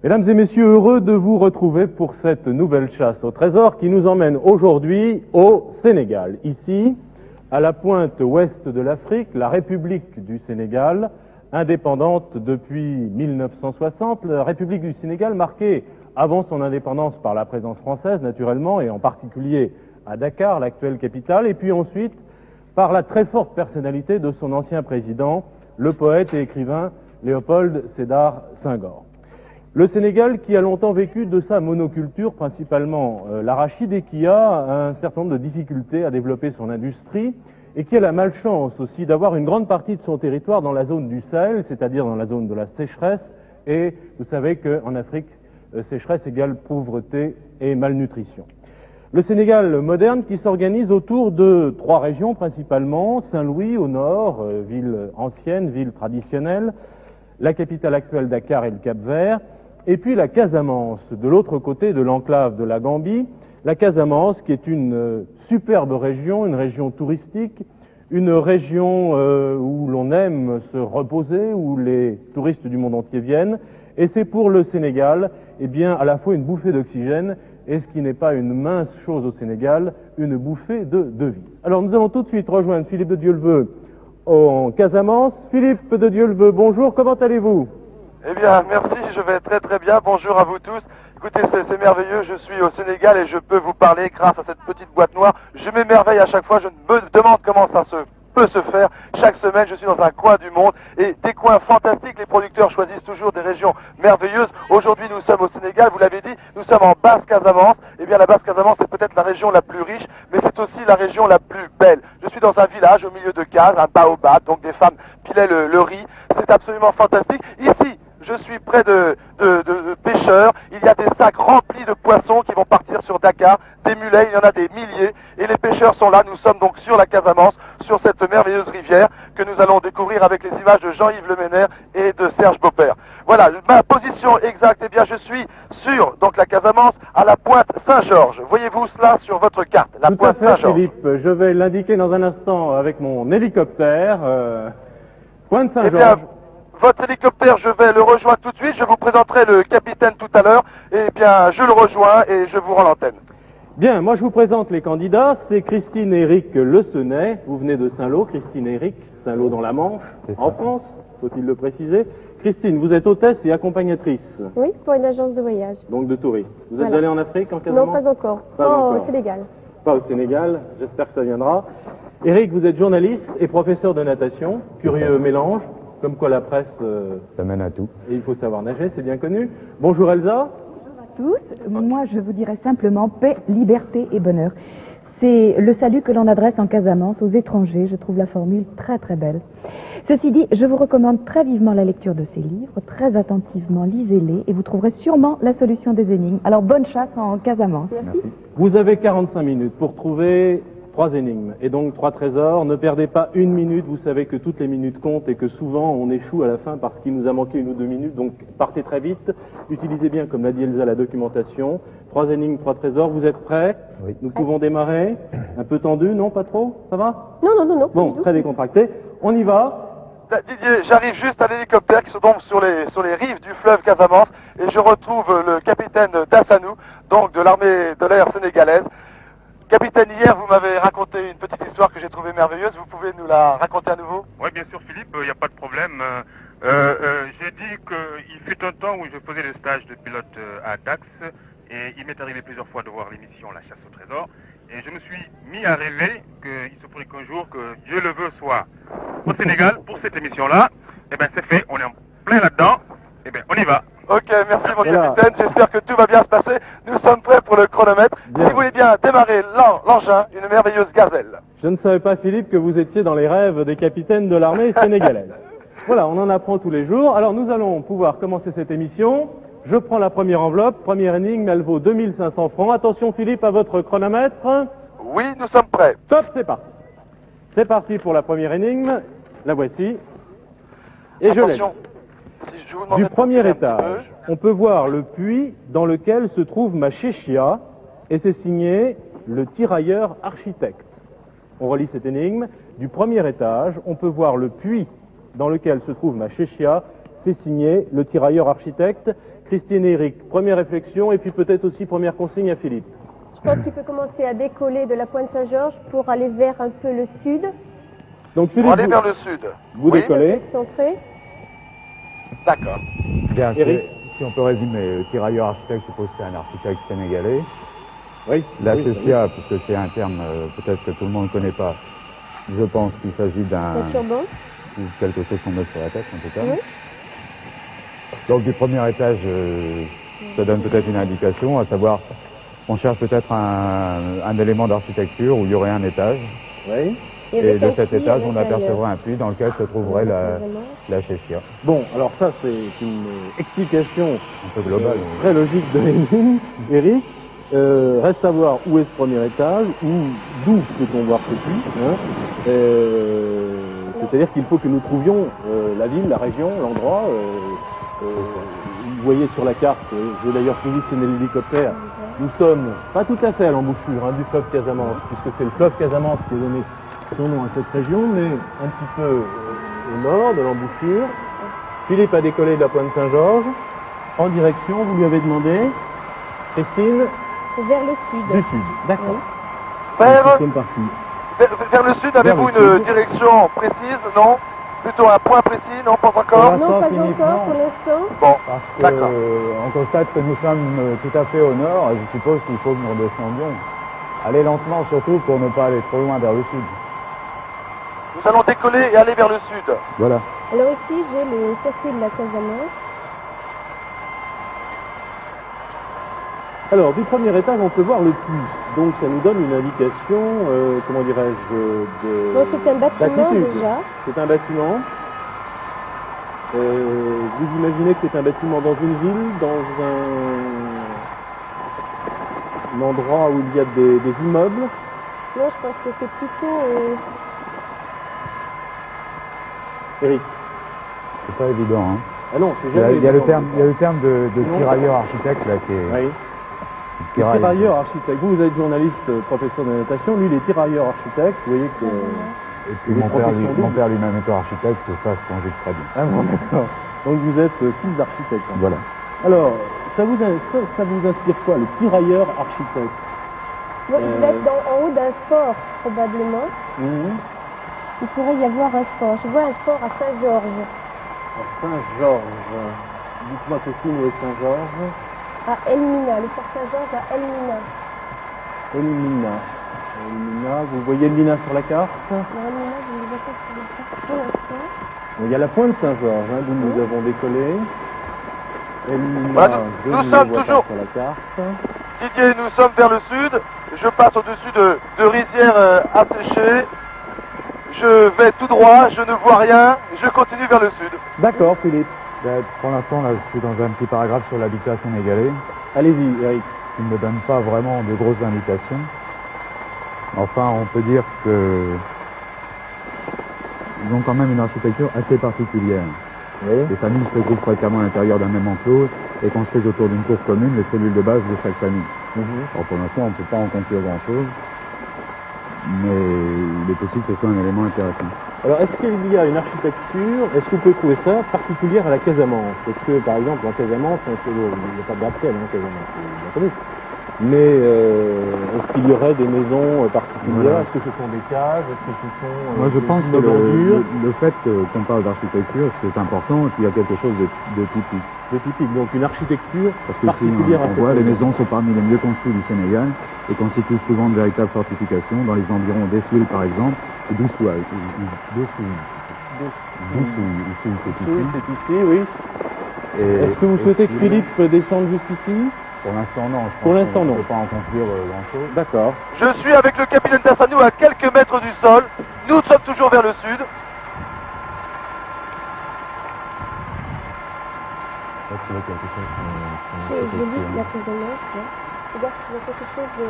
Mesdames et messieurs, heureux de vous retrouver pour cette nouvelle chasse au trésor qui nous emmène aujourd'hui au Sénégal. Ici, à la pointe ouest de l'Afrique, la République du Sénégal, indépendante depuis 1960, la République du Sénégal marquée avant son indépendance par la présence française naturellement, et en particulier à Dakar, l'actuelle capitale, et puis ensuite par la très forte personnalité de son ancien président, le poète et écrivain Léopold Sédar Senghor. Le Sénégal qui a longtemps vécu de sa monoculture, principalement l'arachide, et qui a un certain nombre de difficultés à développer son industrie, et qui a la malchance aussi d'avoir une grande partie de son territoire dans la zone du Sahel, c'est-à-dire dans la zone de la sécheresse, et vous savez qu'en Afrique, sécheresse égale pauvreté et malnutrition. Le Sénégal moderne qui s'organise autour de trois régions principalement, Saint-Louis au nord, ville ancienne, ville traditionnelle, la capitale actuelle Dakar et le Cap-Vert, et puis la Casamance, de l'autre côté de l'enclave de la Gambie, la Casamance qui est une superbe région, une région touristique, une région où l'on aime se reposer, où les touristes du monde entier viennent, et c'est pour le Sénégal, eh bien, à la fois une bouffée d'oxygène, et ce qui n'est pas une mince chose au Sénégal, une bouffée de devise. Alors nous allons tout de suite rejoindre Philippe de Dieuleveux en Casamance. Philippe de Dieuleveux, bonjour, comment allez-vous ? Eh bien, merci, je vais très très bien. Bonjour à vous tous. Écoutez, c'est merveilleux, je suis au Sénégal et je peux vous parler grâce à cette petite boîte noire. Je m'émerveille à chaque fois, je me demande comment ça peut se faire. Chaque semaine, je suis dans un coin du monde et des coins fantastiques. Les producteurs choisissent toujours des régions merveilleuses. Aujourd'hui, nous sommes au Sénégal, vous l'avez dit, nous sommes en Basse-Casamance. Eh bien, la Basse-Casamance, c'est peut-être la région la plus riche, mais c'est aussi la région la plus belle. Je suis dans un village au milieu de cases, un baobab, donc des femmes pilaient le riz. C'est absolument fantastique. Ici, je suis près de pêcheurs, il y a des sacs remplis de poissons qui vont partir sur Dakar, des mulets, il y en a des milliers, et les pêcheurs sont là, nous sommes donc sur la Casamance, sur cette merveilleuse rivière que nous allons découvrir avec les images de Jean-Yves Leménaire et de Serge Beaupère. Voilà, ma position exacte, eh bien je suis sur donc la Casamance à la pointe Saint-Georges. Voyez-vous cela sur votre carte, la Tout pointe à fait, Saint-Georges. Philippe, je vais l'indiquer dans un instant avec mon hélicoptère, pointe Eh bien, Saint-Georges. votre hélicoptère, je vais le rejoindre tout de suite. Je vous présenterai le capitaine tout à l'heure. Eh bien, je le rejoins et je vous rends l'antenne. Bien, moi je vous présente les candidats. C'est Christine et Éric Le Senay. Vous venez de Saint-Lô, Christine et Éric, Saint-Lô dans la Manche, en France, faut-il le préciser. Christine, vous êtes hôtesse et accompagnatrice. Oui, pour une agence de voyage. Donc de touristes. Vous êtes Voilà. allé en Afrique, en Casamance? Non, pas encore. Pas encore. Au Sénégal. Pas au Sénégal, j'espère que ça viendra. Éric, vous êtes journaliste et professeur de natation. Curieux mélange. Comme quoi la presse, ça mène à tout. Et il faut savoir nager, c'est bien connu. Bonjour Elsa. Tous, moi je vous dirais simplement paix, liberté et bonheur. C'est le salut que l'on adresse en Casamance aux étrangers, je trouve la formule très très belle. Ceci dit, je vous recommande très vivement la lecture de ces livres, très attentivement, lisez-les et vous trouverez sûrement la solution des énigmes. Alors bonne chasse en Casamance. Merci. Vous avez 45 minutes pour trouver 3 énigmes et donc 3 trésors. Ne perdez pas une minute, vous savez que toutes les minutes comptent et que souvent on échoue à la fin parce qu'il nous a manqué 1 ou 2 minutes, donc partez très vite. Utilisez bien, comme l'a dit Elsa, la documentation. 3 énigmes, 3 trésors, vous êtes prêts? Oui. Nous pouvons démarrer. Un peu tendu, non? Pas trop? Ça va? Non. Bon, très décontracté. On y va. Didier, j'arrive juste à l'hélicoptère qui se tombe sur les rives du fleuve Casamance et je retrouve le capitaine Dassanou, donc de l'armée de l'air sénégalaise. Capitaine, hier, vous m'avez raconté une petite histoire que j'ai trouvée merveilleuse. Vous pouvez nous la raconter à nouveau? Oui, bien sûr, Philippe, il n'y a pas de problème. J'ai dit qu'il fut un temps où je faisais le stage de pilote à Dax et il m'est arrivé plusieurs fois de voir l'émission La Chasse au Trésor. Et je me suis mis à rêver qu'il se pourrait qu'un jour, que Dieu le veut, soit au Sénégal pour cette émission-là. Eh bien, c'est fait, on est en plein là-dedans. Eh bien, on y va. Ok, merci mon Voilà. capitaine, j'espère que tout va bien se passer. Nous sommes prêts pour le chronomètre. Bien. Si vous voulez bien démarrer l'engin, une merveilleuse gazelle. Je ne savais pas, Philippe, que vous étiez dans les rêves des capitaines de l'armée sénégalaise. Voilà, on en apprend tous les jours. Alors nous allons pouvoir commencer cette émission. Je prends la première enveloppe, première énigme, elle vaut 2500 francs. Attention Philippe, à votre chronomètre. Oui, nous sommes prêts. Top, c'est parti. C'est parti pour la première énigme. La voici. Et je l'ai. Attention, si je vous demandais Du de premier reculer un petit étage, on peut voir le puits dans lequel se trouve ma chéchia, et c'est signé le tirailleur architecte. On relit cette énigme. Du premier étage, on peut voir le puits dans lequel se trouve ma chéchia, c'est signé le tirailleur architecte. Christine et Eric, première réflexion et puis peut-être aussi première consigne à Philippe. Je pense qu'il peut commencer à décoller de la pointe Saint-Georges pour aller vers un peu le sud. Donc Philippe, Pour aller vers le sud. vous Oui. décollez. Centré. D'accord. Bien, Eric. si on peut résumer, le tirailleur architecte, je suppose que c'est un architecte sénégalais. Oui. L'associat, puisque c'est un terme peut-être que tout le monde ne connaît pas, je pense qu'il s'agit d'un... Un turban. ou quelque chose qu'on met sur la tête, en tout cas. Oui. Donc du premier étage, ça donne peut-être une indication, à savoir, on cherche peut-être un élément d'architecture où il y aurait un étage. Oui. Et de cet étage, on apercevrait un puits dans lequel se trouverait la chéchia. Bon, alors ça c'est une explication Un peu global. très logique de Lénine. Eric, reste à voir où est ce premier étage, d'où peut-on voir ce puits. Hein. C'est-à-dire qu'il faut que nous trouvions la ville, la région, l'endroit. Vous voyez sur la carte, j'ai d'ailleurs positionné l'hélicoptère, nous sommes pas tout à fait à l'embouchure du fleuve Casamance, puisque c'est le fleuve Casamance qui a donné son nom à cette région, mais un petit peu au nord de l'embouchure. Philippe a décollé de la pointe Saint-Georges, en direction, vous lui avez demandé, Christine, Vers le sud. du sud. D'accord. Oui. Vers, Nous sommes partis. vers le sud, avez-vous Vers le une sud. direction précise? Non? Plutôt un point précis? Non, pas encore? Pour Non, pas Philippe, encore non. pour l'instant. Bon, Parce que d'accord. on constate que nous sommes tout à fait au nord, et je suppose qu'il faut que nous redescendions. Allez lentement surtout pour ne pas aller trop loin vers le sud. Nous allons décoller et aller vers le sud. Voilà. Alors ici, j'ai les circuits de la Casamance. Alors, du premier étage, on peut voir le puits. Donc, ça nous donne une indication, comment dirais-je, de... Bon, c'est un bâtiment d'attitude. déjà. C'est un bâtiment. Vous imaginez que c'est un bâtiment dans une ville, dans un endroit où il y a des immeubles. Non, je pense que c'est plutôt... Eric. C'est pas évident, hein. Ah non, c'est Il y a, jamais il y a le évident. terme de Non. tirailleur architecte là qui est... Oui. qui Les raille. tirailleurs architectes. Vous êtes journaliste, professeur de natation. Lui, il est tirailleur architecte. Vous voyez que... Et puis Des mon père, professions doubles. mon père lui-même étant architecte, ça se conjugue très bien. Ah bon, d'accord. Donc, vous êtes fils d'architecte. hein. Voilà. Alors, ça vous inspire quoi, le tirailleur architecte? Bon, il va être en haut d'un fort, probablement. Mhm. Il pourrait y avoir un fort. Je vois un fort à Saint-Georges. À Saint-Georges. Dites-moi, Christine, où est Saint-Georges? À Elmina, le fort Saint-Georges à Elmina. Elmina. Elmina, vous voyez Elmina sur la carte? Non, Elmina, je ne le vois pas sur la carte pour l'instant. Bon, il y a la pointe Saint-Georges, d'où nous avons décollé. Elmina, Voilà, je nous ne sommes le vois toujours- pas sur la carte. Didier, nous sommes vers le sud. Je passe au-dessus de rizières asséchées. Je vais tout droit, je ne vois rien. Je continue vers le sud. D'accord, Philippe. Ben, pour l'instant, là, je suis dans un petit paragraphe sur l'habitat sénégalais. Allez-y, Eric. Il ne me donne pas vraiment de grosses indications. Enfin, on peut dire que ils ont quand même une architecture assez particulière. Oui. Les familles se groupent fréquemment à l'intérieur d'un même enclos et construisent autour d'une cour commune les cellules de base de chaque famille. Alors pour l'instant, on ne peut pas en conclure grand-chose, mais il est possible que ce soit un élément intéressant. Alors, est-ce qu'il y a une architecture, est-ce que vous pouvez trouver ça particulière à la Casamance? Est-ce que, par exemple, en Casamance, il n'y a pas de gratte-ciel, en Casamance, c'est bien connu. Mais est-ce qu'il y aurait des maisons particulières? Voilà. Est-ce que ce sont des cases? Est-ce que ce sont Moi, je des pense que immeubles en dur le fait qu'on parle d'architecture, c'est important, et qu'il y a quelque chose de typique. de typique, donc une architecture Parce que ici, particulière à on cette voit, les région. maisons sont parmi les mieux construites du Sénégal et constituent souvent de véritables fortifications dans les environs d'Essil, par exemple, ou d'Oussoua. Oui, c'est c'est ici. ici, oui. Et- Est-ce que vous et souhaitez que si- Philippe descende jusqu'ici? Pour l'instant, non. Je Pour pense l'instant, qu'on non. ne peut pas en conclure grand-chose. D'accord. Je suis avec le capitaine Dassanou à quelques mètres du sol. Nous sommes toujours vers le sud. Je lis la Casamance, là. Regarde, il y a quelque chose de...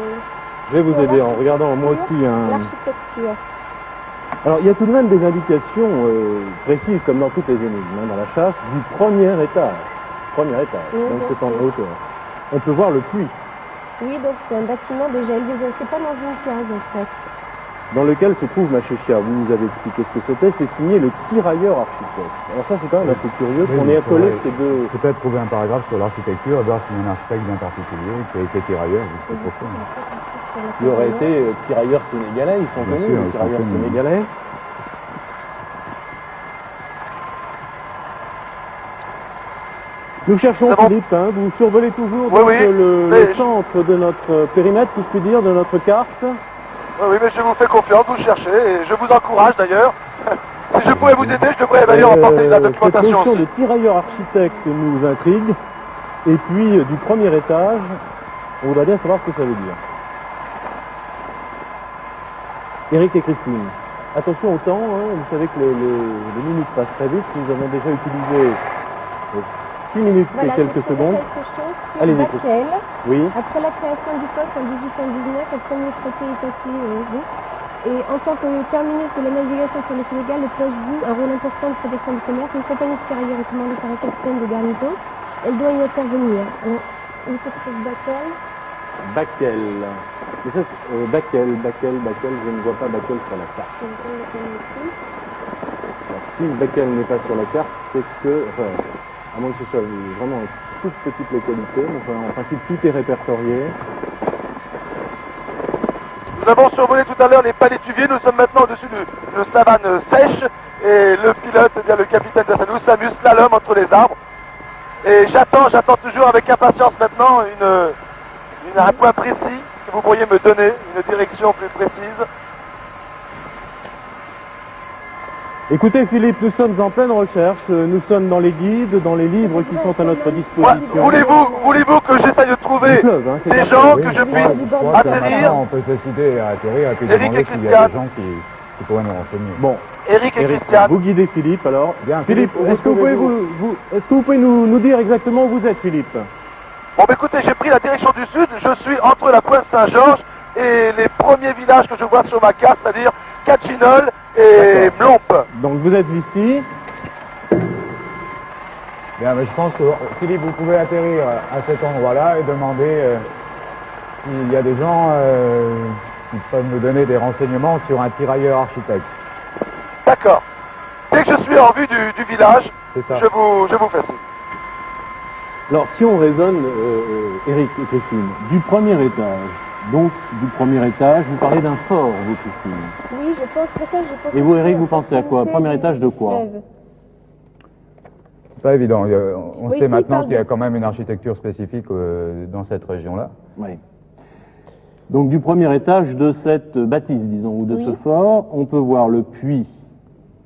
Je vais vous aider en regardant moi aussi un... L'architecture. Alors, il y a tout de même des indications précises, comme dans toutes les énigmes, dans la chasse, du premier étage. Premier étage, Oui, donc bien c'est en sûr. hauteur. On peut voir le puits. Oui, donc c'est un bâtiment déjà élevé. C'est pas dans une case, en fait. dans lequel se trouve Machéchia. Vous nous avez expliqué ce que c'était, c'est signé le tirailleur architecte. Alors ça, c'est quand même assez curieux qu'on ait accolé ces deux... Peut-être trouver un paragraphe sur l'architecture et voir s'il y a un architecte bien particulier qui a été tirailleur, je sais pas. Qui aurait été tirailleurs sénégalais, ils sont Bien connus, sûr, les ils sont tirailleurs connus. sénégalais. Nous cherchons C'est bon. Philippe, hein, vous survolez toujours Oui, donc, oui. le Mais centre de notre périmètre, si je puis dire, de notre carte. Oui, mais je vous fais confiance, vous cherchez, et je vous encourage d'ailleurs. Si je pouvais vous aider, je devrais d'ailleurs apporter la Cette documentation notion aussi. de tirailleur architecte nous intrigue. Et puis, du premier étage, on voudrait bien savoir ce que ça veut dire. Eric et Christine, attention au temps, hein, vous savez que les minutes passent très vite. Nous avons déjà utilisé 6 minutes Voilà, et quelques je trouvais secondes. quelque chose sur Allez-y, Bakel. Oui. Après la création du poste en 1819, le premier traité est passé et en tant que terminus de la navigation sur le Sénégal, le poste joue un rôle important de protection du commerce. Une compagnie de tirailleurs est commandée par un capitaine de garnison. Elle doit y intervenir. Alors, où se trouve Bakel? Bakel. Mais ça, Bakel, je ne vois pas Bakel sur la carte. Alors, si Bakel n'est pas sur la carte, c'est que, enfin, à moins que ce soit vraiment toute petite localité, mais enfin, en principe tout est répertorié. Nous avons survolé tout à l'heure les palétuviers, nous sommes maintenant au-dessus de savane sèche, et le pilote, eh bien, le capitaine de Sanou s'amuse slalom entre les arbres. Et j'attends toujours avec impatience maintenant un point précis que vous pourriez me donner, une direction plus précise. Écoutez Philippe, nous sommes en pleine recherche, nous sommes dans les guides, dans les livres qui sont à notre Ouais, disposition. voulez-vous que j'essaye de trouver Du fleuve, hein, c'est des un gens fleuve, que oui. je puisse Je crois que atterrir? maintenant, on peut se décider à atterrir et puis Eric demander et s'il y a des Christiane. gens qui pourraient nous renseigner. Bon, Eric et Eric, Christiane. vous guidez Philippe alors. Bien, Philippe, Philippe, est-ce que vous pouvez, est-ce que vous pouvez nous dire exactement où vous êtes Philippe? Bon, bah, écoutez, j'ai pris la direction du sud, je suis entre la Pointe Saint-Georges et les premiers villages que je vois sur ma carte, c'est-à-dire Cachinol et Mlompe. Donc vous êtes ici. Bien, mais je pense que Philippe, vous pouvez atterrir à cet endroit-là et demander s'il y a des gens qui peuvent nous donner des renseignements sur un tirailleur architecte. D'accord. Dès que je suis en vue du village, C'est ça. je vous fais signe. Alors si on raisonne, Eric et Christine, du premier étage, donc du premier étage, vous parlez d'un fort, vous Christine. Oui, je pense pour ça, je pense. Et vous Eric, vous pensez à quoi? Premier étage de quoi? C'est pas évident. On Oui, sait si, maintenant parle qu'il y a de- quand même une architecture spécifique dans cette région-là. Oui. Donc du premier étage de cette bâtisse, disons, ou de Oui. ce fort, on peut voir le puits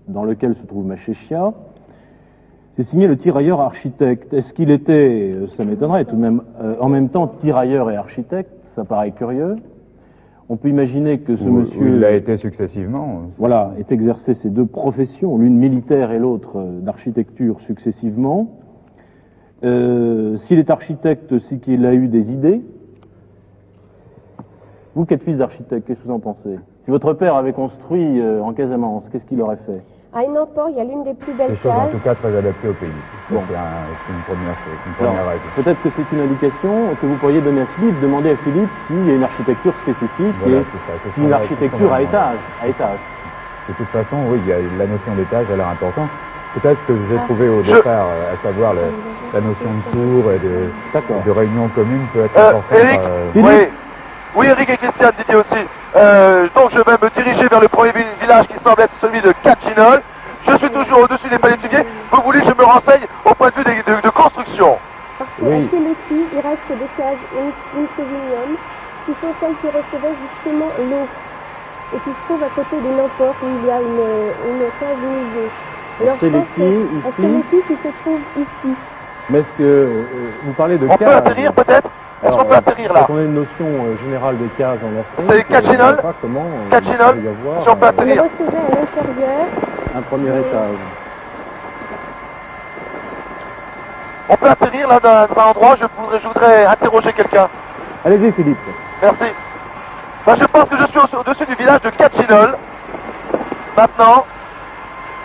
dans lequel se trouve Machéchia. C'est signé le tirailleur architecte. Est-ce qu'il était, ça m'étonnerait tout de même, en même temps tirailleur et architecte? Ça paraît curieux. On peut imaginer que ce Où monsieur... il a été successivement. Voilà, ait exercé ces deux professions, l'une militaire et l'autre d'architecture successivement. S'il est architecte, c'est qu'il a eu des idées. Vous qui êtes fils d'architecte, qu'est-ce que vous en pensez? Si votre père avait construit en Casamance, qu'est-ce qu'il aurait fait? À Hénin-Port, il y a l'une des plus Des belles choses en cases. tout cas très adaptées au pays. Bon. C'est une première chose, une Alors, première règle. peut-être que c'est une indication que vous pourriez donner à Philippe, demander à Philippe s'il y a une architecture spécifique Voilà, et c'est ça, c'est si une ça, architecture à c'est ça. étage. De toute façon, oui, il y a la notion d'étage a l'air importante. Peut-être que j'ai trouvé au Je- départ, à savoir la notion de tour et D'accord. de réunion commune peut être importante. Eric, oui, Eric et Christiane Didier aussi. Donc je vais me diriger vers le premier village qui semble être celui de Cachinol. Je suis toujours au-dessus des palétuviers. Vous voulez que je me renseigne au point de vue de construction? Parce qu'à Oui. Keleti, il reste des cases improvinium qui sont celles qui recevaient justement l'eau et qui se trouvent à côté des Namport où il y a une case musée. Alors je pense Keleti, que ici. Keleti qui se trouve ici. Mais est-ce que vous parlez de On peut cases? atterrir peut-être? Est-ce qu'on peut atterrir là? Quand on a une notion générale des cases en Afrique, C'est Cachinol? je ne sais pas comment Cachinol, il peut y avoir, si on peut Il atterrir. recevait à l'intérieur. un premier Oui. étage. On peut atterrir là dans un endroit, je voudrais interroger quelqu'un. Allez-y Philippe. Merci. Ben, je pense que je suis au-dessus du village de Cachinol. Maintenant.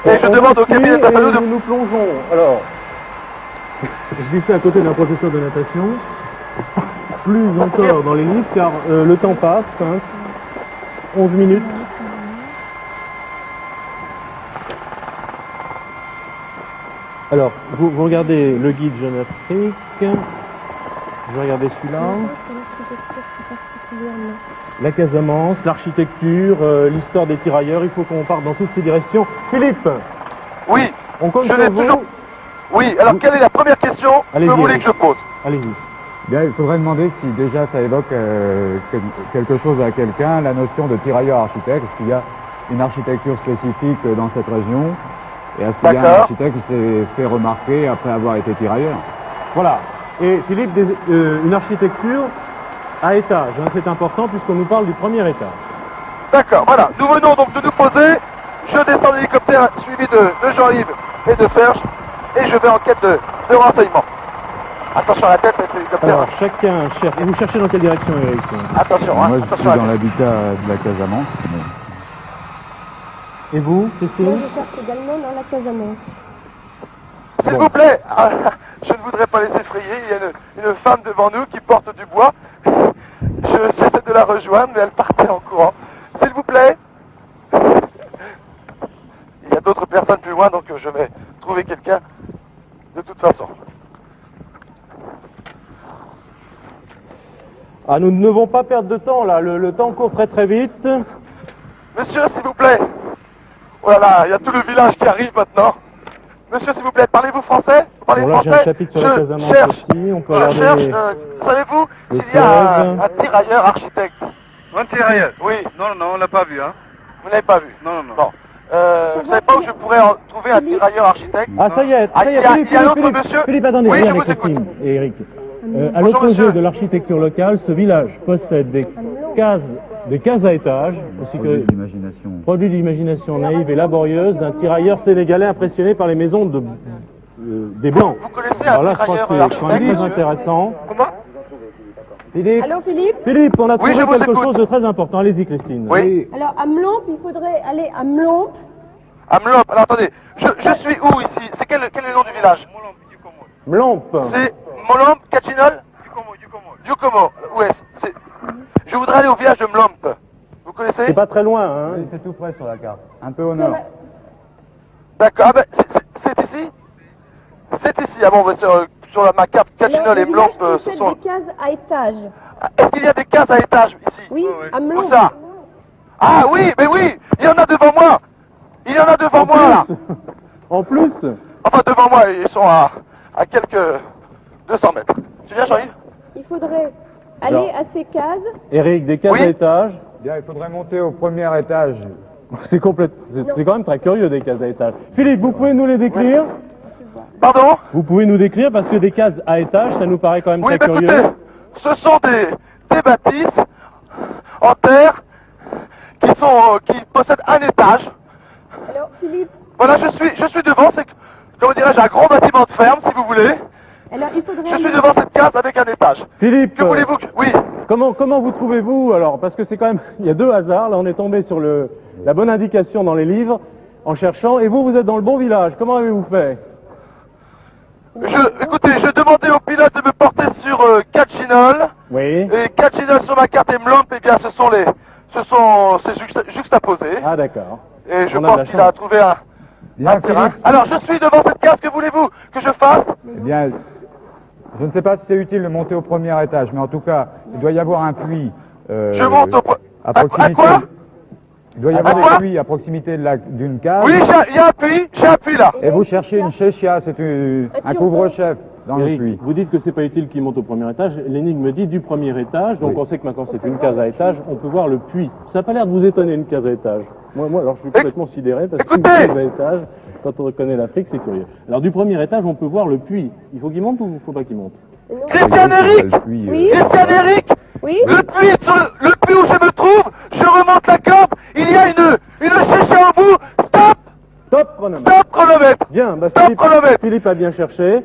Et je On demande au continue capitaine Tassalou et de... nous plongeons. Alors, je glissais à côté d'un professeur de natation. Plus encore dans les livres, car le temps passe. 11 minutes. Alors, vous regardez le guide Jeune Afrique. Je vais regarder celui-là. C'est l'architecture plus particulièrement. La Casamance, l'architecture, l'histoire des tirailleurs. Il faut qu'on parte dans toutes ces directions. Philippe, Oui, on compte je sur n'ai vous. toujours... Oui, alors quelle est la première question que Allez-y, vous voulez Eric. que je pose? Allez-y. Bien, il faudrait demander si déjà ça évoque quelque chose à quelqu'un, la notion de tirailleur architecte. Est-ce qu'il y a une architecture spécifique dans cette région? Et est-ce qu'il y a un D'accord. architecte qui s'est fait remarquer après avoir été tirailleur? Voilà. Et Philippe, une architecture à étage, hein, c'est important puisqu'on nous parle du premier étage. D'accord, voilà. Nous venons donc de nous poser. Je descends de l'hélicoptère suivi de Jean-Yves et de Serge. Et je vais en quête de renseignements. Attention à la tête, cet hélicoptère. Alors, chacun cherche. Et vous cherchez dans quelle direction, Eric? Attention, hein, Moi, je suis attention à la dans tête. l'habitat de la Casamance. Et vous, Moi, Christine? je cherche également dans la Casamance. S'il vous plaît, je ne voudrais pas les effrayer. Il y a une femme devant nous qui porte du bois. J'essaie de la rejoindre, mais elle partait en courant. S'il vous plaît. Il y a d'autres personnes plus loin, donc je vais trouver quelqu'un de toute façon. Ah, nous ne devons pas perdre de temps là. Le temps court très très vite. Monsieur, s'il vous plaît. Oh là là, il y a tout le village qui arrive maintenant. Monsieur, s'il vous plaît, parlez-vous français? Vous parlez Bon, là, j'ai français? un chapitre sur la Casamance cherche, aussi, on peut je regarder cherche, savez-vous le s'il y a fleuve. un tirailleur architecte? Un tirailleur? Oui, Non, non, on l'a pas vu, hein. vous n'avez pas vu? Non, non, non. Bon. Vous savez pas où je pourrais trouver un tirailleur architecte? Ah, ça y est, Ah, ça y il est, y a- Philippe, il y a Philippe, l'autre Philippe. monsieur? Philippe, attendez, Oui, je regardez, vous écoute. Christine et Eric. À Bonjour, l'opposé monsieur. de l'architecture locale, ce village possède des cases à étages, aussi Produit que d'imagination. produit d'imagination naïve et laborieuse d'un tirailleur sénégalais impressionné par les maisons des Blancs. Vous connaissez un Alors là, je crois tirailleur que c'est quand même architecte, très monsieur? intéressant. Comment? Philippe, Allô, Philippe? Philippe, on a trouvé je vous quelque écoute. chose de très important. Allez-y, Christine. Oui. Alors, à Mlomp, il faudrait aller à Mlomp. À Mlomp. Alors attendez, je suis où ici? C'est quel est le nom du village? Mlomp. C'est Molomp, Kachinol? Dukomo. Où est-ce? Je voudrais aller au village de Mlomp. Vous connaissez? C'est pas très loin, hein. Oui, c'est tout près sur la carte. Un peu au nord. D'accord, ah ben, c'est ici? C'est ici, ah bon, ben, sur ma carte, Kachinol Alors, et le Mlomp, village ce possède sont... des cases à étages. Est-ce qu'il y a des cases à étage ici? Oui, à Où Mlomp. ça? Ah oui, mais oui, il y en a devant moi. Il y en a devant moi, là. En plus. Enfin, devant moi, ils sont à quelques 200 mètres. Tu viens, Jean-Yves? Il faudrait aller Alors. à ces cases. Eric, des cases Oui. à étage. Bien, il faudrait monter au premier étage. C'est quand même très curieux des cases à étage. Philippe, vous pouvez nous les décrire? Pardon? Vous pouvez nous décrire parce que des cases à étage, ça nous paraît quand même Oui, très bah curieux. écoutez, ce sont des bâtisses en terre qui possèdent un étage. Alors, Philippe, Voilà, je suis devant, c'est, comment dirais-je, un gros bâtiment de ferme, si vous voulez. alors il faudrait Je suis aller... devant cette case avec un étage. Philippe, Que voulez-vous que... Oui. comment vous trouvez-vous alors? Parce que c'est quand même, il y a deux hasards. Là, on est tombé sur la bonne indication dans les livres en cherchant. Et vous êtes dans le bon village. Comment avez-vous fait? Écoutez, je demandais au pilote de me porter sur Kachinol. Oui. Et Kachinol sur ma carte et Mlomp, eh bien, c'est juxtaposé. Ah, d'accord. Et je On a de pense la qu'il a chance. trouvé un Bien, terrain. Philippe. Alors, je suis devant cette case, que voulez-vous que je fasse? Eh bien, je ne sais pas si c'est utile de monter au premier étage, mais en tout cas, il doit y avoir un puits. Je monte au... à À quoi? Il doit y À avoir quoi des puits à proximité d'une case. Oui, il y a un puits là. Et vous cherchez une chéchia, c'est un couvre-chef dans le Eric, puits. vous dites que c'est pas utile qu'il monte au premier étage. L'énigme dit du premier étage, donc Oui. on sait que maintenant c'est une case à étage. On peut voir le puits. Ça n'a pas l'air de vous étonner une case à étage. Moi, alors je suis complètement sidéré parce qu'une Écoutez case à étage, quand on reconnaît l'Afrique, c'est curieux. Alors du premier étage, on peut voir le puits. Il faut qu'il monte ou il faut pas qu'il monte? Christian Eric. Le puits, Oui. Christian Eric. Oui. Le puits où je me trouve, je remonte la corde, il y a une chéchia au bout. Stop. Stop, chronomètre. Stop chronomètre. Bien, bah Stop chronomètre. Philippe a bien cherché.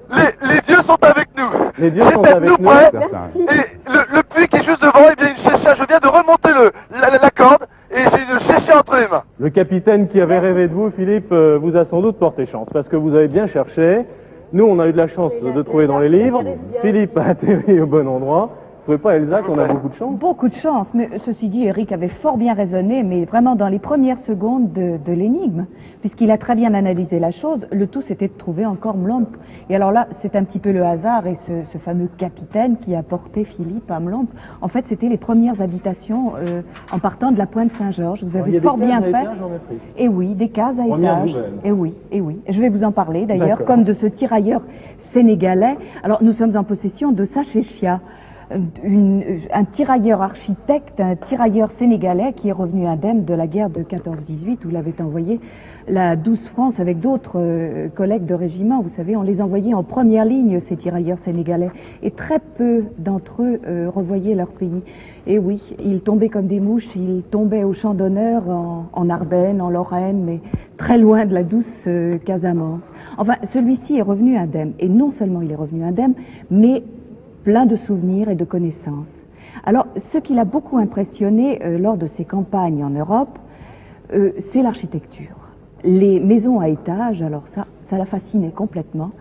Les dieux sont avec nous. Les dieux sont J'étais avec tout nous. près. Certain. Et le puits qui est juste devant, eh bien une chéchia. Je viens de remonter la corde et j'ai une chéchia entre les mains. Le capitaine qui avait rêvé de vous, Philippe, vous a sans doute porté chance parce que vous avez bien cherché. Nous, on a eu de la chance de trouver dans les livres. Philippe a atterri au bon endroit. trouvez pas, Elsa, qu'on a beaucoup de chance? Beaucoup de chance, mais ceci dit, Eric avait fort bien raisonné, mais vraiment dans les premières secondes de l'énigme, puisqu'il a très bien analysé la chose. Le tout, c'était de trouver encore Mlomp. Et alors là, c'est un petit peu le hasard, et ce fameux capitaine qui a porté Philippe à Mlomp. En fait, c'était les premières habitations en partant de la Pointe Saint-Georges. Vous avez fort bien fait. Et oui, des cases à étages. Et oui, et oui. Je vais vous en parler d'ailleurs, comme de ce tirailleur sénégalais. Alors, nous sommes en possession de Sachéchia. Un tirailleur architecte, un tirailleur sénégalais qui est revenu indemne de la guerre de 14-18 où l'avait envoyé la 12 France avec d'autres collègues de régiment. Vous savez, on les envoyait en première ligne, ces tirailleurs sénégalais, et très peu d'entre eux revoyaient leur pays. Et oui, ils tombaient comme des mouches, ils tombaient au champ d'honneur en Ardennes, en Lorraine, mais très loin de la douce Casamance. Enfin, celui-ci est revenu indemne, et non seulement il est revenu indemne, mais plein de souvenirs et de connaissances. Alors, ce qui l'a beaucoup impressionné lors de ses campagnes en Europe, c'est l'architecture. Les maisons à étages, alors ça l'a fasciné complètement.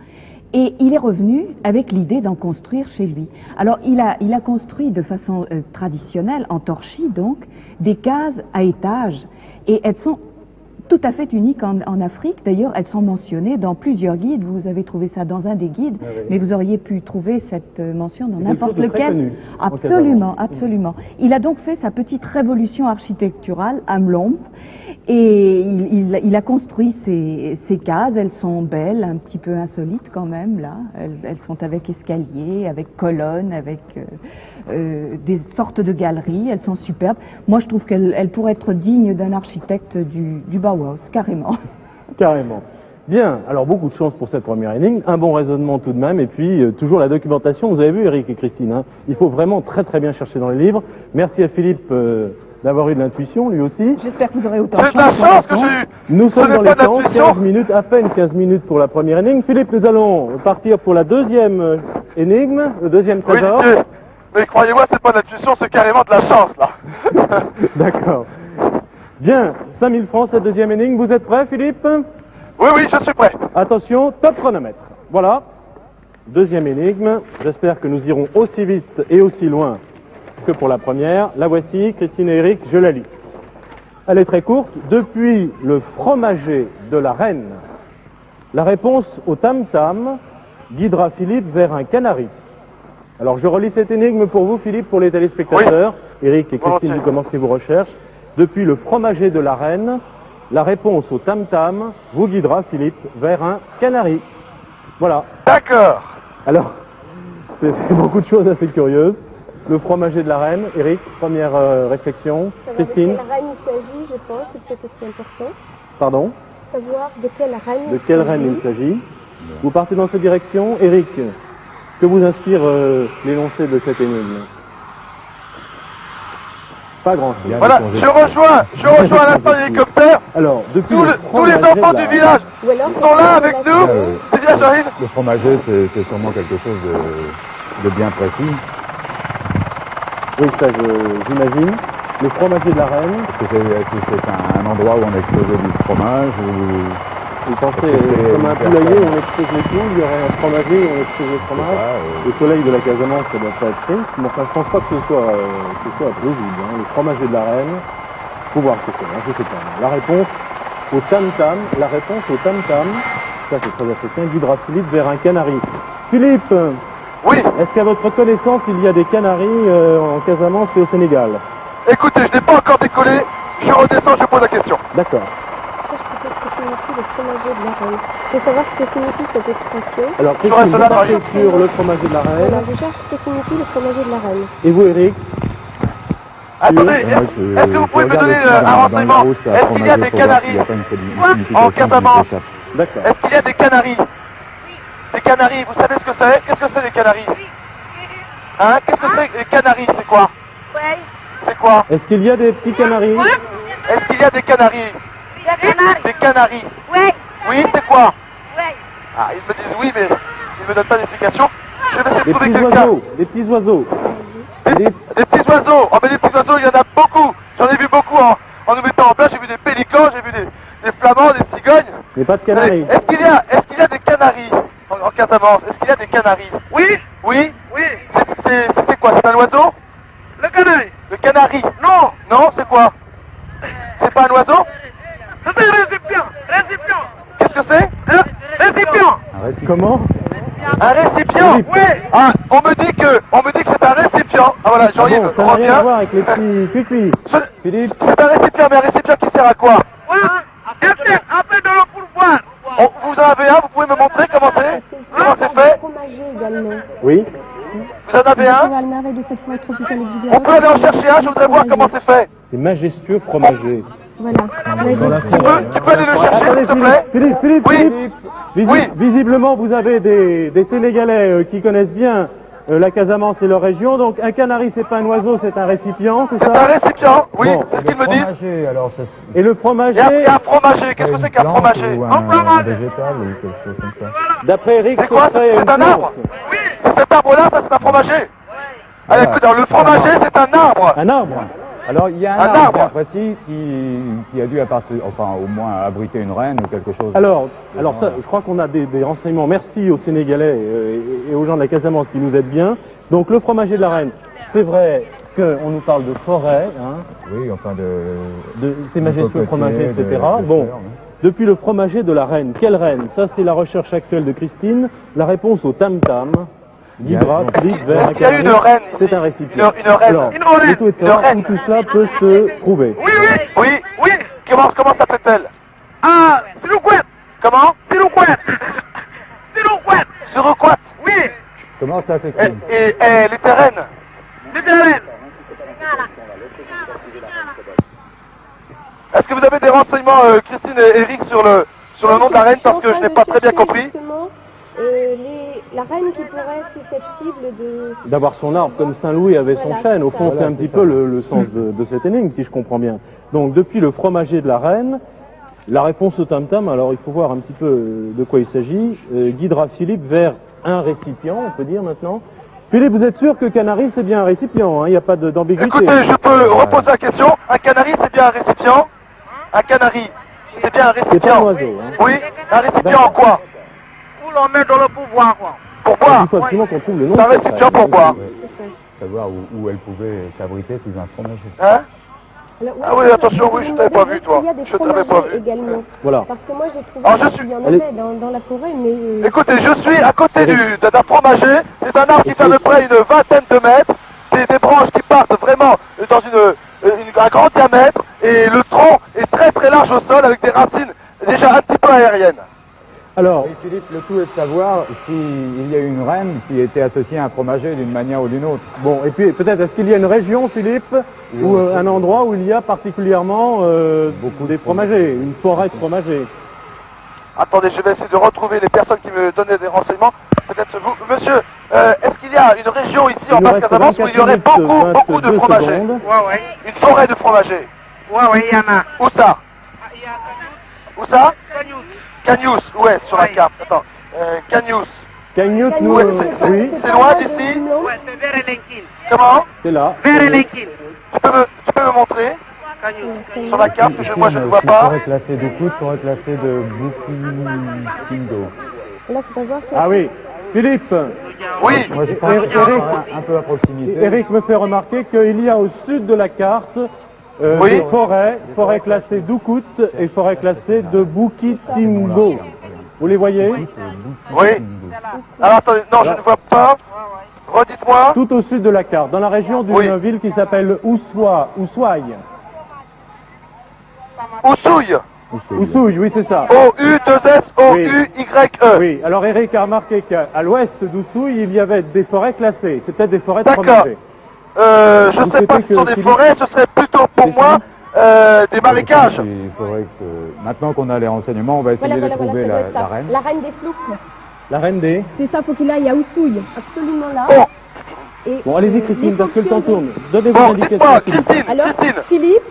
Et il est revenu avec l'idée d'en construire chez lui. Alors, il a construit de façon traditionnelle, en torchis donc, des cases à étages. Et elles sont tout à fait uniques en Afrique. D'ailleurs, elles sont mentionnées dans plusieurs guides. Vous avez trouvé ça dans un des guides, mais vous auriez pu trouver cette mention dans n'importe lequel. Absolument, absolument. Il a donc fait sa petite révolution architecturale à Mlomp, et il a construit ces cases. Elles sont belles, un petit peu insolites quand même, là. Elles sont avec escalier, avec colonnes, avec des sortes de galeries. Elles sont superbes. Moi, je trouve qu'elles pourraient être dignes d'un architecte du Bauhaus, carrément. Carrément. Bien, alors beaucoup de chance pour cette première énigme, un bon raisonnement tout de même, et puis toujours la documentation. Vous avez vu, Eric et Christine, hein, il faut vraiment très très bien chercher dans les livres. Merci à Philippe d'avoir eu de l'intuition, lui aussi. J'espère que vous aurez autant de chance. C'est la chance que j'ai eue. Nous sommes dans les temps, 15 minutes, à peine 15 minutes pour la première énigme. Philippe, nous allons partir pour la deuxième énigme, le deuxième trésor. Oui, mais croyez-moi, c'est pas de l'intuition, c'est carrément de la chance, là. D'accord. Bien, 5000 francs, cette deuxième énigme. Vous êtes prêt, Philippe? Oui, oui, je suis prêt. Attention, top chronomètre. Voilà, deuxième énigme. J'espère que nous irons aussi vite et aussi loin que pour la première. La voici, Christine et Eric, je la lis. Elle est très courte. Depuis le fromager de la reine, la réponse au tam-tam guidera Philippe vers un canari. Alors, je relis cette énigme pour vous, Philippe, pour les téléspectateurs. Oui. Eric et Christine, vous commencez vos recherches. Depuis le fromager de la reine, la réponse au tam-tam vous guidera, Philippe, vers un canari. Voilà. D'accord. Alors, c'est beaucoup de choses assez curieuses. Le fromager de la reine, Eric, première réflexion. Christine. De quelle reine il s'agit, je pense, c'est peut-être aussi important. Pardon? Savoir de quelle reine il s'agit. De quelle reine il s'agit. Vous partez dans cette direction. Eric, que vous inspire l'énoncé de cette énigme? Pas grand-chose. Voilà, je rejoins à l'instant l'hélicoptère. Alors, depuis tous les enfants du village sont là avec nous. C'est bien, Charline. Le fromager, c'est sûrement quelque chose de bien précis. Oui, ça, j'imagine. Le fromager de la reine. Est-ce que c'est un endroit où on exposait du fromage ou... Vous pensez comme un poulailler où on expose les poules, il y aurait un fromager où on expose le fromage. Le soleil de la Casamance, ça doit pas être triste, mais enfin, je pense pas que ce soit plausible. Hein. Le fromager de la reine, faut voir ce que c'est, hein, je sais pas. La réponse au tam-tam, ça c'est très africain, guidera Philippe vers un canari. Philippe, oui. Est-ce qu'à votre connaissance, il y a des canaris en Casamance et au Sénégal? Écoutez, je n'ai pas encore décollé, je redescends, je pose la question. D'accord. Qu'est-ce que signifie le fromager de la reine? Je veux savoir ce que signifie cette expression. Alors, Christine, vous partez sur le fromager de la reine. Alors, je cherche ce que signifie le fromager de la reine. Et vous, Eric? Attendez, est-ce que vous pouvez me donner un renseignement? Est-ce qu'il y a des canaris en Casamance? D'accord. Est-ce qu'il y a des canaris? Des canaris, vous savez ce que c'est? Qu'est-ce que c'est les canaris? Hein? Qu'est-ce que c'est les canaris? C'est quoi? C'est quoi? Est-ce qu'il y a des petits canaris? Est-ce qu'il y a des canaris? Des canaris? Oui. Oui, c'est quoi? Oui. Ah, ils me disent oui, mais ils me donnent pas d'explication. Je vais essayer de Des trouver petits quelqu'un. oiseaux, des petits oiseaux. Des petits oiseaux. Oh, mais des petits oiseaux, il y en a beaucoup. J'en ai vu beaucoup en nous mettant en place. J'ai vu des pélicans, j'ai vu des flamands, des cigognes. Mais pas de canaris. Est-ce qu'il y a des canaris en Casamance? Est-ce qu'il y a des canaris? Oui. Oui. Oui. C'est c'est quoi? C'est un oiseau? Le canari. Le canari? Non. Non, c'est quoi? C'est pas un oiseau? C'est un récipient. Récipient. Qu'est-ce que c'est? Récipient. Comment? Un récipient? Philippe. Oui. Ah, on me dit que c'est un récipient. Ah voilà, Jean-Yves Bon, ça n'a rien à voir revient. avec les petits cuicui. Philippe. C'est un récipient, mais un récipient qui sert à quoi? Après de l'eau pour boire. Vous en avez un, vous pouvez me montrer comment c'est? Comment c'est fait? Fromager également. Oui. Vous en avez un? À la merveille de cette forêt tropicale exubérante. On peut aller en chercher un, je voudrais voir comment c'est fait. C'est majestueux fromager. Voilà. Tu peux aller le chercher, Attendez, s'il te plaît? Philippe. Oui. Oui. Visiblement, vous avez des Sénégalais qui connaissent bien la Casamance et leur région. Donc, un canari, c'est pas un oiseau, c'est un récipient, c'est ça? C'est un récipient, oui, Bon. c'est ce qu'ils me disent. Fromager, alors, Et le fromager, Et un fromager, qu'est-ce que c'est qu'un plante fromager? ou un végétal ou quelque chose comme ça. d'après Eric, C'est quoi? ce serait C'est une un plante. arbre? C'est cet arbre-là, ça c'est un fromager. Allez, écoute, alors, le fromager, c'est un arbre. Un arbre. Alors, il y a un Un arbre arbre. bien précis qui a dû enfin, au moins abriter une reine ou quelque chose. Alors ça, je crois qu'on a des renseignements. Merci aux Sénégalais et aux gens de la Casamance qui nous aident bien. Donc, le fromager de la reine, c'est vrai qu'on nous parle de forêt, hein, Oui, enfin c'est majestueux cocotiers, fromager, etc. de Bon, fleurs, oui. depuis le fromager de la reine, quelle reine? Ça, c'est la recherche actuelle de Christine. La réponse au tam-tam. Guidra, Bien. Philippe, vers Est-ce un qu'il y a canari, une reine ici? c'est un récipient. Une reine. Alors, Une reine. le tout est de Une savoir reine. où tout cela peut se trouver. Oui. Comment s'appelle-t-elle? Ah, Silouquette. Comment? Silouquette. Silouquette. Suruquat. Oui. Comment ça s'écrit? Et elle était reine. C'est de la reine. Est-ce que vous avez des renseignements, Christine et Eric, sur le nom de la reine, parce que je n'ai pas très bien compris? La reine qui pourrait être susceptible de... D'avoir son arbre comme Saint-Louis avait son Voilà, chêne. Au c'est fond, ça. c'est un petit peu le sens de cette énigme, si je comprends bien. Donc, depuis le fromager de la reine, la réponse au tam-tam, alors il faut voir un petit peu de quoi il s'agit, guidera Philippe vers un récipient, on peut dire maintenant. Philippe, vous êtes sûr que canari, c'est bien un récipient, hein, il n'y a pas d'ambiguïté? Écoutez, je peux reposer la question. Un canari, c'est bien un récipient? Un canari, c'est bien un récipient? C'est pas un oiseau, hein. Oui, un récipient en quoi? Où l'on met dans le pouvoir, quoi. Pour Il boire. faut absolument qu'on trouve le nom. C'est un de cette récipient reine. pour boire. Savoir où elle pouvait s'abriter sous un fromager. Hein? Alors, Ah oui, attention, oui, je t'avais pas vu, toi. Il y a des Je t'avais pas fromagers vu. également. Voilà. Parce que moi, j'ai trouvé Alors, je suis- qu'il y en Allez. avait dans la forêt, mais... Écoutez, je suis à côté d'un fromager. C'est un arbre qui fait à peu près une vingtaine de mètres. Des branches qui partent vraiment dans un grand diamètre. Et le tronc est très très large au sol avec des racines déjà un petit peu aériennes. Alors, Et Philippe, le tout est de savoir s'il y a une reine qui était associée à un fromager d'une manière ou d'une autre. bon, et puis peut-être, est-ce qu'il y a une région, Philippe, ou un endroit où il y a particulièrement beaucoup des fromagers, une forêt de fromagers? Attendez, je vais essayer de retrouver les personnes qui me donnaient des renseignements. Peut-être vous. Monsieur, est-ce qu'il y a une région ici en Il nous reste Basse-Casamance où il y aurait 24 minutes, beaucoup de 22 fromagers? secondes. Ouais. Une forêt de fromagers. Ouais, il y en a. Où ça? Il y a Où ça? Cagnouz. Cagnouz, où est-ce sur la carte? Attends, Cagnouz. Cagnotte, nous, Ouais, oui, c'est loin d'ici? Ouais, c'est vers Elenkin. Comment? c'est là. Vers Elenkin. Tu peux me montrer Cagnouz. sur la carte, parce que moi je ne vois pas. Pourrait classer de coups, pourrait classer de Bukingo. Là, il faut savoir... c'est- Ah oui, Philippe, Oui, Moi, je pense Eric- que c'est un peu à proximité. Eric me fait remarquer qu'il y a au sud de la carte Oui. des forêts classées d'Oukout et forêt classée de Boukitingo. Vous les voyez? oui. Alors attendez, non, je ne vois pas. Redites-moi. Tout au sud de la carte, dans la région d'une Oui. ville qui s'appelle Oussouaye. Oussouille. Oussouye, oui, c'est ça. O-U-2-S-O-U-Y-E. Oui, alors Eric a remarqué qu'à l'ouest d'Oussouye, il y avait des forêts classées. C'est peut-être des forêts de D'accord. fromagers. Je Vous ne sais pas souhaitez si ce sont que des Philippe- forêts, ce serait plutôt pour C'est moi des marécages. Il faudrait que, maintenant qu'on a les renseignements, on va essayer Voilà, de trouver ça doit être la ça. reine. La reine des floupes. La reine des... C'est ça, faut qu'il aille à Oussouille. Absolument là. Bon, Et, Bon, allez-y, les Christine, parce que le temps fonctions tourne. Donnez vos bon, indications. dites-moi, Philippe. Christine, Alors, Christine, Philippe,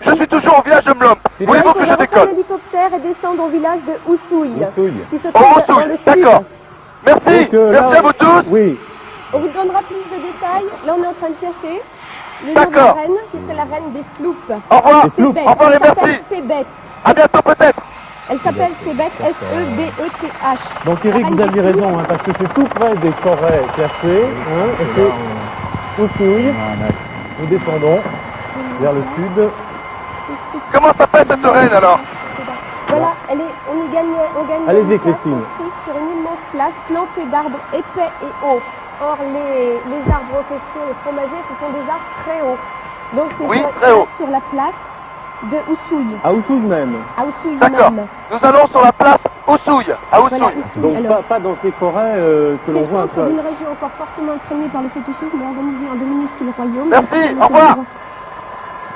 je suis toujours au village de Mlomp. Philippe. Voulez-vous il que je faudra prendre décolle? l'hélicoptère et descendre au village de Oussouille. Oussouille. Qui se Oh, trouve dans Oussouille, le sud. d'accord. Merci, Donc, là, merci à vous tous. Oui, On vous donnera plus de détails. Là, on est en train de chercher le nom de la D'accord. reine, qui serait la reine des floupes. Au revoir, Des floupes. Sébette. au revoir et Elle s'appelle merci. Sébette. À bientôt peut-être. Elle s'appelle Sébette, S-E-B-E-T-H. donc Eric, vous aviez raison, hein, parce que c'est tout près des forêts classées. Hein, et c'est- Oussouille. Un axe. Nous descendons vers le sud. Comment s'appelle cette reine alors? Voilà, on gagne Allez-y, une place Christine. construite sur une immense place plantée d'arbres épais et hauts. Or, les arbres en question, les fromagers, ce sont des arbres très hauts. Donc, c'est Oui, sur, très haut. sur la place de Oussouille. À Oussouille même. À Oussouille D'accord. même. Nous allons sur la place Oussouille, à Oussouille. Voilà, Oussouille. Donc Alors, pas dans ces forêts que l'on c'est voit un le centre peu. d'une région encore fortement imprégnée par le fétichisme et organisée en deux minuscules royaumes. Merci, au revoir.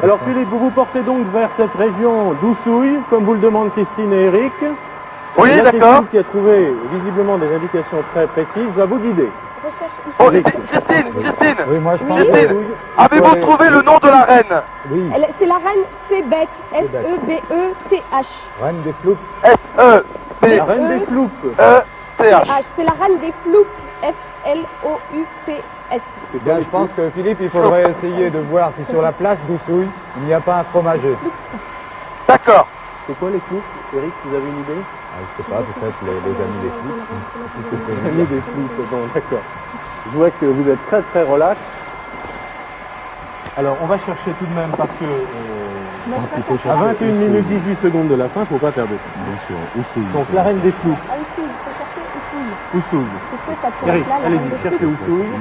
Alors Philippe, vous vous portez donc vers cette région d'Oussouille, comme vous le demandent Christine et Eric. Oui, La d'accord. Christine, qui a trouvé visiblement des indications très précises, va vous guider. Recherche Oh, Oussouille. Christine, Oui, moi je pense Oui. que... Christine, avez-vous trouvé le nom de la reine? Oui, C'est la reine Sebeth, S-E-B-E-T-H. reine des floupes. La reine des floupes. S-E-B-E-T-H. C'est la reine des floupes, F-L-O-U-P-S. Eh bien, je pense que Philippe, il faudrait essayer de voir si sur la place d'Oussouille, il n'y a pas un fromager. D'accord. C'est quoi les floupes? Eric, vous avez une idée? Ah, je sais pas, peut-être les amis des floupes. Les amis des floupes, bon d'accord. Je vois que vous êtes très très relax. Alors on va chercher tout de même parce que à 21 minutes 18 secondes de la fin, il ne faut pas perdre de temps. Bien sûr, Oussouille. Donc la reine des floupes, Ah, Oussouille, il faut chercher Oussouille. Oussouille. Est-ce que ça peut Eric, être là, la reine allez-y, des cherchez floupes? Oussouille.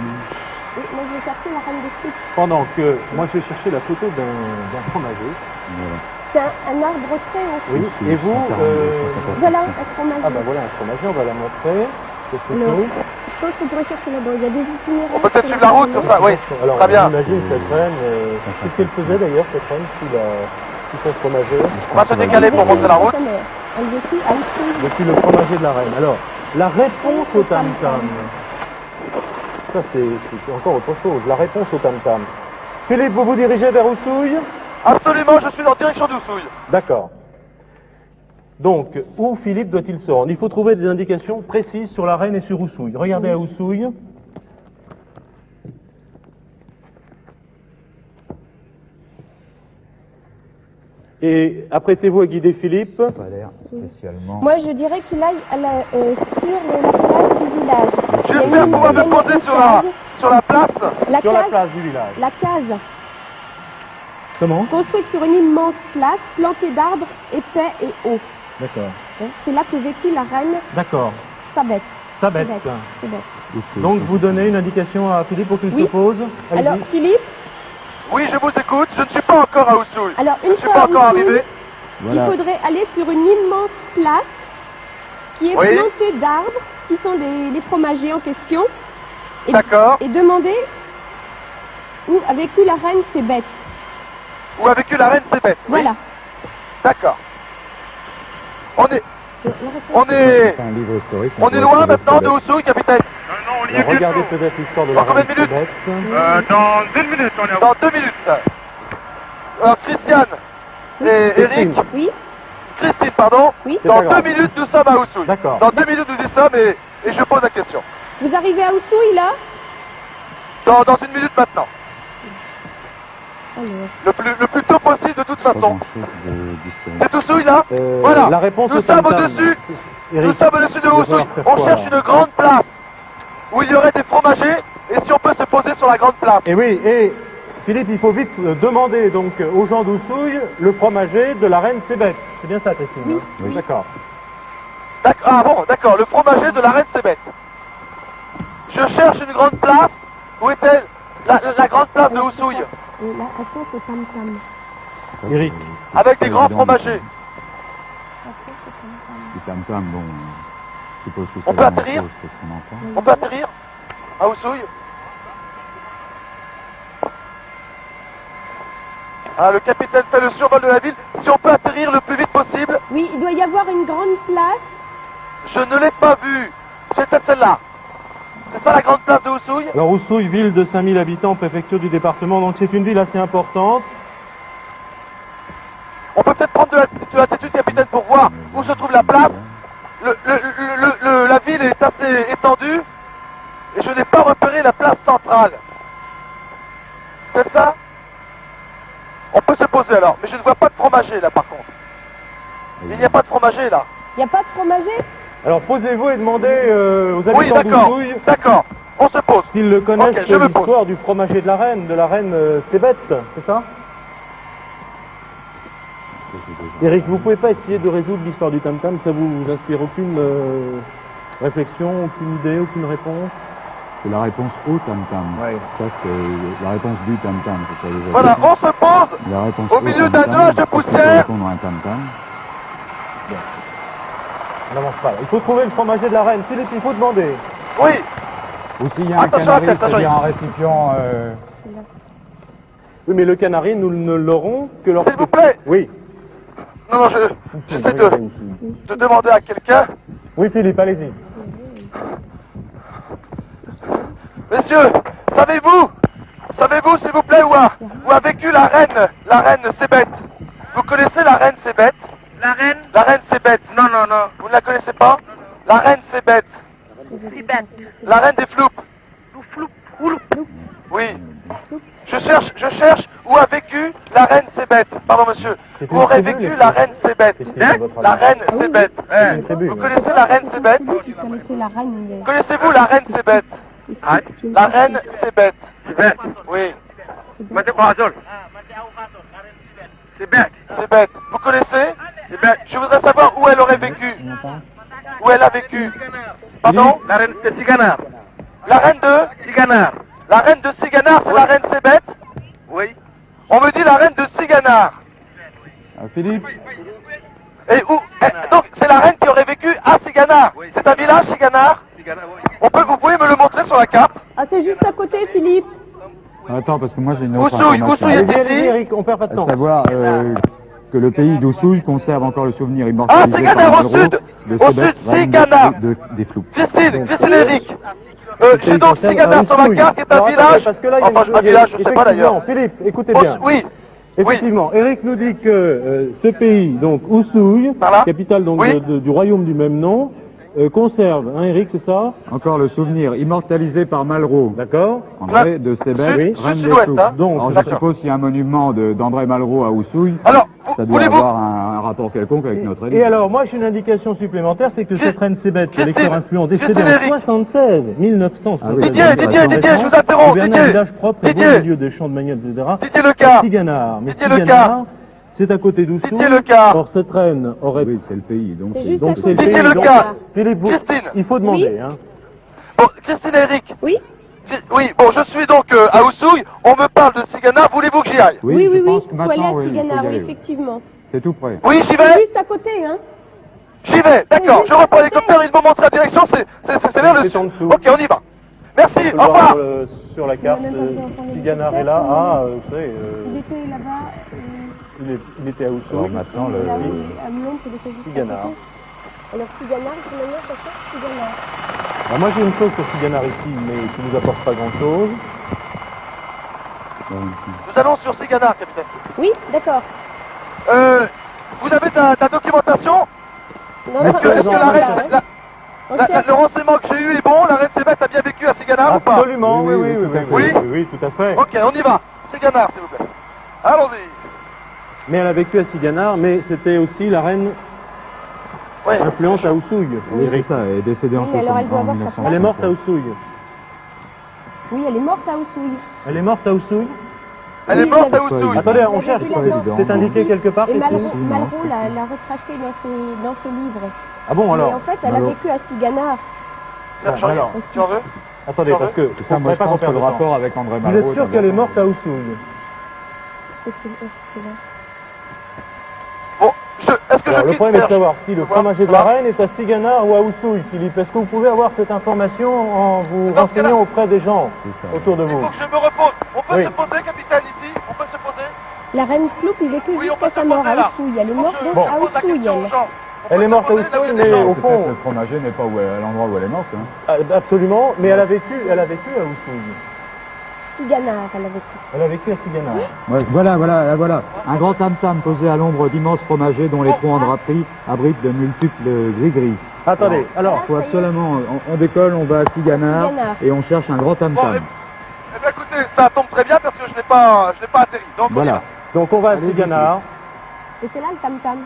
Oui, moi je vais chercher la reine des floupes. Pendant que moi je vais chercher la photo d'un fromager. Voilà. C'est un arbre très haut. Oui, Oussouille, et vous 142, Voilà, un fromager. Ah ben voilà un fromager, on va la montrer. Cette Alors, photo. je pense qu'on pourrait chercher là-bas. Il y a des itinéraires. On peut peut-être sur suivre la route journée. sur ça, oui. Alors Très bien. j'imagine cette reine, qu'est-ce qu'elle faisait d'ailleurs cette reine sous son fromager? On va se décaler pour montrer la route. Elle vécut à Oussouille. Depuis le fromager de la reine. Alors, la réponse au tam-tam. Ça, c'est encore autre chose. La réponse au tam-tam. Philippe, vous vous dirigez vers Oussouille? Absolument, je suis en direction d'Oussouille. D'accord. Donc, où Philippe doit-il se rendre? Il faut trouver des indications précises sur la reine et sur Oussouille. Regardez à Oussouille. Et apprêtez-vous à guider Philippe. Pas l'air spécialement. Moi, je dirais qu'il aille sur la place du village. Il y a J'espère une- pouvoir il y a me une poser case. sur la place. Sur la case, place du village. la case, Comment? construite sur une immense place, plantée d'arbres épais et hauts. D'accord. C'est là que vécut la reine D'accord. Sabeth. Sabeth. Sebeth. Oussouille. Donc vous donnez une indication à Philippe pour qu'il Oui. se pose. Allez-y. Alors, Philippe, Oui, je vous écoute. Je ne suis pas encore à Oussouille. alors Je une ne suis fois pas à encore Oussouille, arrivé. Voilà. il faudrait aller sur une immense place qui est Oui. plantée d'arbres, qui sont les fromagers en question, et, D'accord. et demander où a vécu la reine Sebeth. Où a vécu la reine Sebeth. Oui. Voilà. D'accord. On est C'est un livre historique. on est loin maintenant de Oussouille, capitaine. Non, on y est Alors, regardez bientôt. peut-être l'histoire de Dans la combien reine de minutes Sebeth. Dans 1 minute, on est à Dans 2 minutes. Alors, Christiane et Christine. Eric. Oui, Christine, pardon. oui. C'est Dans pas 2 grave. minutes, nous sommes à Oussouille. D'accord. Dans 2 minutes, nous y sommes et je pose la question. Vous arrivez à Oussouille, là? Dans 1 minute maintenant. Alors, Le plus tôt possible de toute Pas façon. grand-chose d'historique. C'est Oussouille là Euh, Voilà. La réponse Nous au sommes tam-tam. au-dessus. Eric, Nous sommes au-dessus de il va Oussouille. falloir faire On quoi, cherche là une grande place où il y aurait des fromagers et si on peut se poser sur la grande place. Et oui, et Philippe, il faut vite demander donc aux gens d'Oussouille le fromager de la reine Sebeth. C'est bien ça, Christine? Oui, hein oui. D'accord. Ah bon, d'accord, le fromager de la reine Sebeth. Je cherche une grande place. Où est-elle la grande place de Oussouille. et la réponse au tam-tam. Ça, Eric. c'est Avec pas des grands évident, fromagers. Réponse au tam-tam. Du tam-tam, bon, je suppose que On c'est peut la même atterrir chose que ce qu'on entend. On peut atterrir à Oussouille. Ah, le capitaine fait le survol de la ville. Si on peut atterrir le plus vite possible, Oui, il doit y avoir une grande place. je ne l'ai pas vue. C'est peut-être celle-là. C'est ça la grande place de Oussouille. Alors Oussouille, ville de 5000 habitants, préfecture du département, donc c'est une ville assez importante. On peut peut-être prendre de l'altitude, capitaine, pour voir où se trouve la place. La ville est assez étendue et je n'ai pas repéré la place centrale. C'est ça? On peut se poser alors, mais je ne vois pas de fromager là par contre. Il n'y a pas de fromager là. Il n'y a pas de fromager? Alors posez-vous et demandez aux Oui, habitants d'accord, d'Oussouille d'accord. On se pose. S'ils le connaissent, Ok, je me pose. l'histoire du fromager de la reine Sébette, c'est ça? Eric, vous pouvez pas essayer de résoudre l'histoire du tam-tam, ça vous inspire aucune réflexion, aucune idée, aucune réponse? C'est la réponse au tam-tam. Ouais. Ça, c'est la réponse du tam-tam. c'est ça, déjà. Voilà, on se pose La réponse au milieu d'un tam-tam, nuage de parce qu'il faut poussière. répondre à un tam-tam. On n'avance pas. Il faut trouver le fromager de la reine. Philippe, il faut demander. Oui, Ou s'il y a un Attention à la canari, tête, c'est-à-dire attention. un récipient... Oui, mais le canari, nous ne l'aurons que lorsque... s'il vous plaît. Oui. Non, non, j'essaie de demander à quelqu'un. Oui, Philippe, allez-y. Messieurs, savez-vous, s'il vous plaît, où a vécu la reine Sébette? Vous connaissez la reine Sébette? La reine La reine Sébette? Non, non, non. Vous ne la connaissez pas? La reine Sébette. Sébette. La reine des floupes. Oui. Je cherche où a vécu la reine Sébette. Pardon, monsieur. C'est Où une aurait tribu, vécu les la floupes. reine Sébette? Qu'est-ce qu'il y a à votre La avis? reine Ah oui, Sébette. C'est une tribu. Vous connaissez la reine Sébette? Puisqu'elle était la reine des... Connaissez-vous la reine Sébette? La reine Sébette. Sébette. Oui. Mate Kwazol. Sébette. Sébette. Vous connaissez? Sébette. Je voudrais savoir où elle aurait vécu. Où elle a vécu. Pardon? La reine de Siganar. La reine de... Siganar. La reine de Siganar, c'est la reine Sébette? Oui. On me dit la reine de Siganar. Philippe, Et où? Donc, c'est la reine qui aurait vécu à Siganar. C'est un village, Siganar? Siganar, oui. Vous pouvez me le montrer sur la carte? Ah, c'est juste à côté, Philippe. attends, parce que moi j'ai une autre Oussouille, information. Oussouille est Allez-y, allez-y, ici. Eric, on perd pas de À temps. savoir que le pays d'Oussouille conserve encore le souvenir Ah, immortalisé Siganar, par au Malraux sud. de Au Sébette, sud, reine Siganar. des floupes. Christine et Eric. J'ai Il donc concerne Siganar sur la Oussouille. carte, qui est un Non, attendez, village. parce que là, il y a Enfin, un village, je sais pas d'ailleurs. Philippe, écoutez bien. Oui. Effectivement, Eric nous dit que ce pays, donc Oussouille, Par là capitale donc Oui. du royaume du même nom, conserve, hein Eric, c'est ça? Encore le souvenir immortalisé par Malraux. D'accord? André de Sébette, Sud- reine des sud-ouest, floupes. hein. Donc, Alors je d'accord. suppose qu'il y a un monument d'André Malraux à Oussouille. Alors, Ça doit voulez-vous... avoir un rapport quelconque avec notre Et alors, moi, j'ai une indication supplémentaire, c'est que cette reine Sébette, Christine, l'électeur influent, décédée Christine en Eric. 76, 1976. Ah oui, Didier, je vous interromps, gouvernait un Didier. village propre et beau Didier. au milieu des champs de manioc, etc. Didier Lecard. Siganar. Mais Didier Siganar, Lecard. c'est à côté d'Oussouille. Didier Lecard. Or, cette reine aurait... Oui, c'est le pays. Donc C'est juste à Donc, côté. c'est le pays. Didier donc- Lecard. Philippe, Christine. il faut demander, Oui. hein. Bon, Christine et Eric. Oui. Oui, bon, je suis donc à Oussouille. On me parle de Siganar. Voulez-vous que j'y aille? Oui, je pense que Faut aller maintenant, à oui, il faut y Siganar, oui, aller. effectivement. C'est tout près. Oui, j'y C'est vais. juste à côté, hein. J'y vais. D'accord. Oui, Je reprends oui. l'hélicoptère. Il me montre la direction. C'est vers le C'est en sud. dessous. Ok, on y va. Merci. On peut Au le voir, revoir. sur la carte, On a même pas fait entendre les Siganar est experts, là. mais- Ah, vous savez, Il était là-bas, il était à Alors Oussouille. maintenant, là, à Lyon, il était juste Siganar. à côté. Alors Siganar, il faut maintenant chercher Siganar. Alors, moi, j'ai une chose sur Siganar ici, mais qui nous apporte pas grand-chose. Nous allons sur Siganar, capitaine. Oui, d'accord. Vous avez ta documentation? Non, Est-ce que on la cherche, reine, hein. On cherche. le renseignement que j'ai eu est bon? La reine Sébette a bien vécu à Siganar ou pas? Absolument, oui, oui, oui, Oui. oui, tout à fait. Ok, on y va. Siganar, s'il vous plaît. Allons-y. Mais elle a vécu à Siganar, mais c'était aussi la reine Ouais. influente à Oussouille. Oui. C'est ça, elle est décédée en Oui, mais alors elle doit 60 en avoir sa 1900. Elle est morte à Oussouille. Oui, elle est morte à Oussouille. Elle est morte à Oussouille. Elle est Oui, morte je à l'avais- Oussouille. Attendez, on J'avais cherche. vu là-dedans. C'est indiqué quelque part, Et Christine non, Malraux c'est l'a retracé dans ses livres. Ah bon, Mais alors en fait, elle a Malraux. vécu à Siganar. J'en ai alors. un. Tu en veux? Attendez, parce que C'est ça, moi je faudrait pas qu'on pense que perde le de temps. rapport avec André Vous Malraux... êtes sûr qu'elle est morte à Oussouille? C'était là. Bon, est-ce que Alors, je le quitte problème est de Serge? savoir si le Voilà. fromager de la reine est à Siganar ou à Oussouille, Philippe. Est-ce que vous pouvez avoir cette information en vous Dans ce cas-là- renseignant auprès des gens C'est ça. autour de Il vous? faut que je me repose. On peut Oui. se poser, capitaine, ici? On peut se poser? La reine Floupe, il vécut Oui, on peut jusqu'à se sa mort poser à là. Oussouille. Elle est Faut morte que donc je à pose la Oussouille, question aux elle. gens. On Elle peut est se morte à poser là où il y a Oussouille, des mais gens. au fond, Peut-être le fromager n'est pas à l'endroit où elle est morte. Hein. absolument, mais elle a vécu à Oussouille. Siganar, elle a vécu. Elle a vécu à Siganar. Ouais, voilà. Un grand tam-tam posé à l'ombre d'immenses fromagers dont les troncs en draperie abritent de multiples gris-gris. Attendez, alors, Il faut absolument, on décolle, on va à Siganar Siganar. et on cherche un grand Bon, tam-tam. eh bien, écoutez, ça tombe très bien parce que je n'ai pas atterri. Donc, on y Voilà. va. donc on va à Allez-y, Siganar. Et c'est là le tam-tam.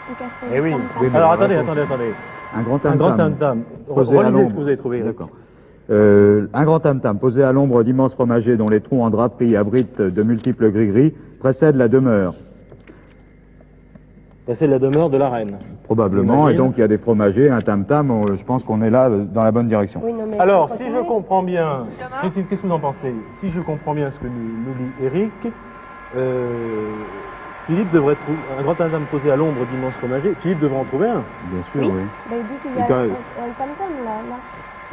Explication. Eh oui. tam-tam. Oui, mais Alors on va attendez. Un grand Un grand tam-tam. tam-tam. Posé à Relisez l'ombre. ce que vous avez trouvé. Eric. D'accord. Un grand tam-tam posé à l'ombre d'immenses fromagers dont les trous en draperie abritent de multiples gris-gris précède la demeure. C'est la demeure de la reine. Probablement, et donc il y a des fromagers, un tam-tam, je pense qu'on est là dans la bonne direction. Oui, non, mais Alors, si je comprends bien, Christine, qu'est-ce que vous en pensez? Si je comprends bien ce que nous lit Eric, Philippe devrait trouver un grand tam-tam posé à l'ombre d'immenses fromagers. Philippe devrait en trouver un. Bien sûr, Oui. oui. Bah, il dit qu'il y a un tam-tam là.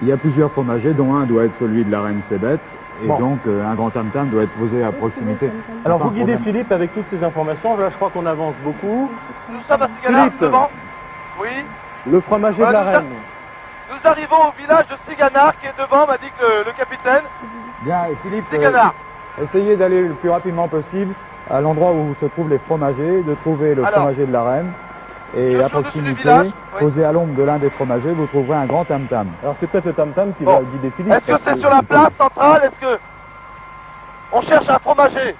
Il y a plusieurs fromagers, dont un doit être celui de la reine Sébette, et Bon. donc un grand tam-tam doit être posé à proximité. Alors, Pas vous un guidez problème. Philippe avec toutes ces informations. Là, je crois qu'on avance beaucoup. Nous sommes à Sigana, Philippe. devant. Oui. Le fromager Voilà, de la nous reine. Nous arrivons au village de Siganar qui est devant, m'a dit que le capitaine. Bien, et Philippe, Siganar. essayez d'aller le plus rapidement possible à l'endroit où se trouvent les fromagers, de trouver le Alors, fromager de la reine, je et suis à au-dessus du proximité, village, oui. posé à l'ombre de l'un des fromagers, vous trouverez un grand tam-tam. Alors, c'est peut-être le tam-tam qui Bon. va guider Philippe. Est-ce que parce c'est sur la place centrale? Est-ce que on cherche un fromager?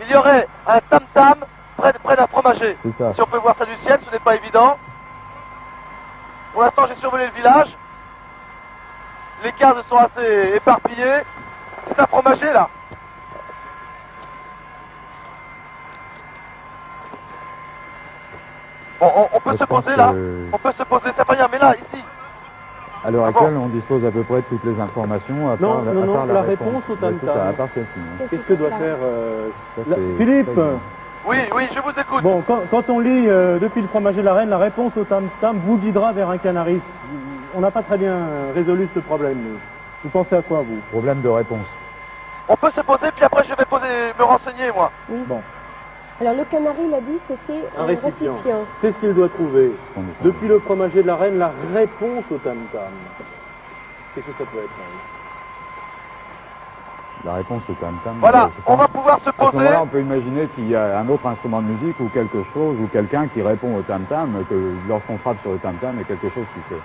Il y aurait un tam-tam près d'un fromager. C'est ça. Si on peut voir ça du ciel, ce n'est pas évident. Pour l'instant, j'ai survolé le village. Les cases sont assez éparpillées. C'est un fromager là. Bon, on peut Je se pense poser là. que- On peut se poser, ça va rien, mais là, ici. À l'heure Ah actuelle, bon on dispose à peu près de toutes les informations, à Non, part, non, à non, part la réponse au Ouais, c'est tam-tam. ça, à part celle-ci. hein. Qu'est-ce que doit faire Ça, la- c'est Philippe? très bien. Oui, oui, je vous écoute. Bon, quand on lit depuis le fromager de la reine, la réponse au tam-tam vous guidera vers un canariste. On n'a pas très bien résolu ce problème. Vous pensez à quoi, vous? Problème de réponse. On peut se poser, puis après je vais me renseigner, moi. Oui. Bon, Alors le canari, il a dit, c'était un récipient. récipient. C'est ce qu'il doit trouver. qu'on est- Depuis le fromager de la reine, la réponse au tam-tam. Qu'est-ce que ça peut être? hein? La réponse au tam-tam. Voilà, je on pense. va pouvoir se À ce poser. moment-là, on peut imaginer qu'il y a un autre instrument de musique ou quelque chose, ou quelqu'un qui répond au tam-tam, que lorsqu'on frappe sur le tam-tam, il y a quelque chose qui fait.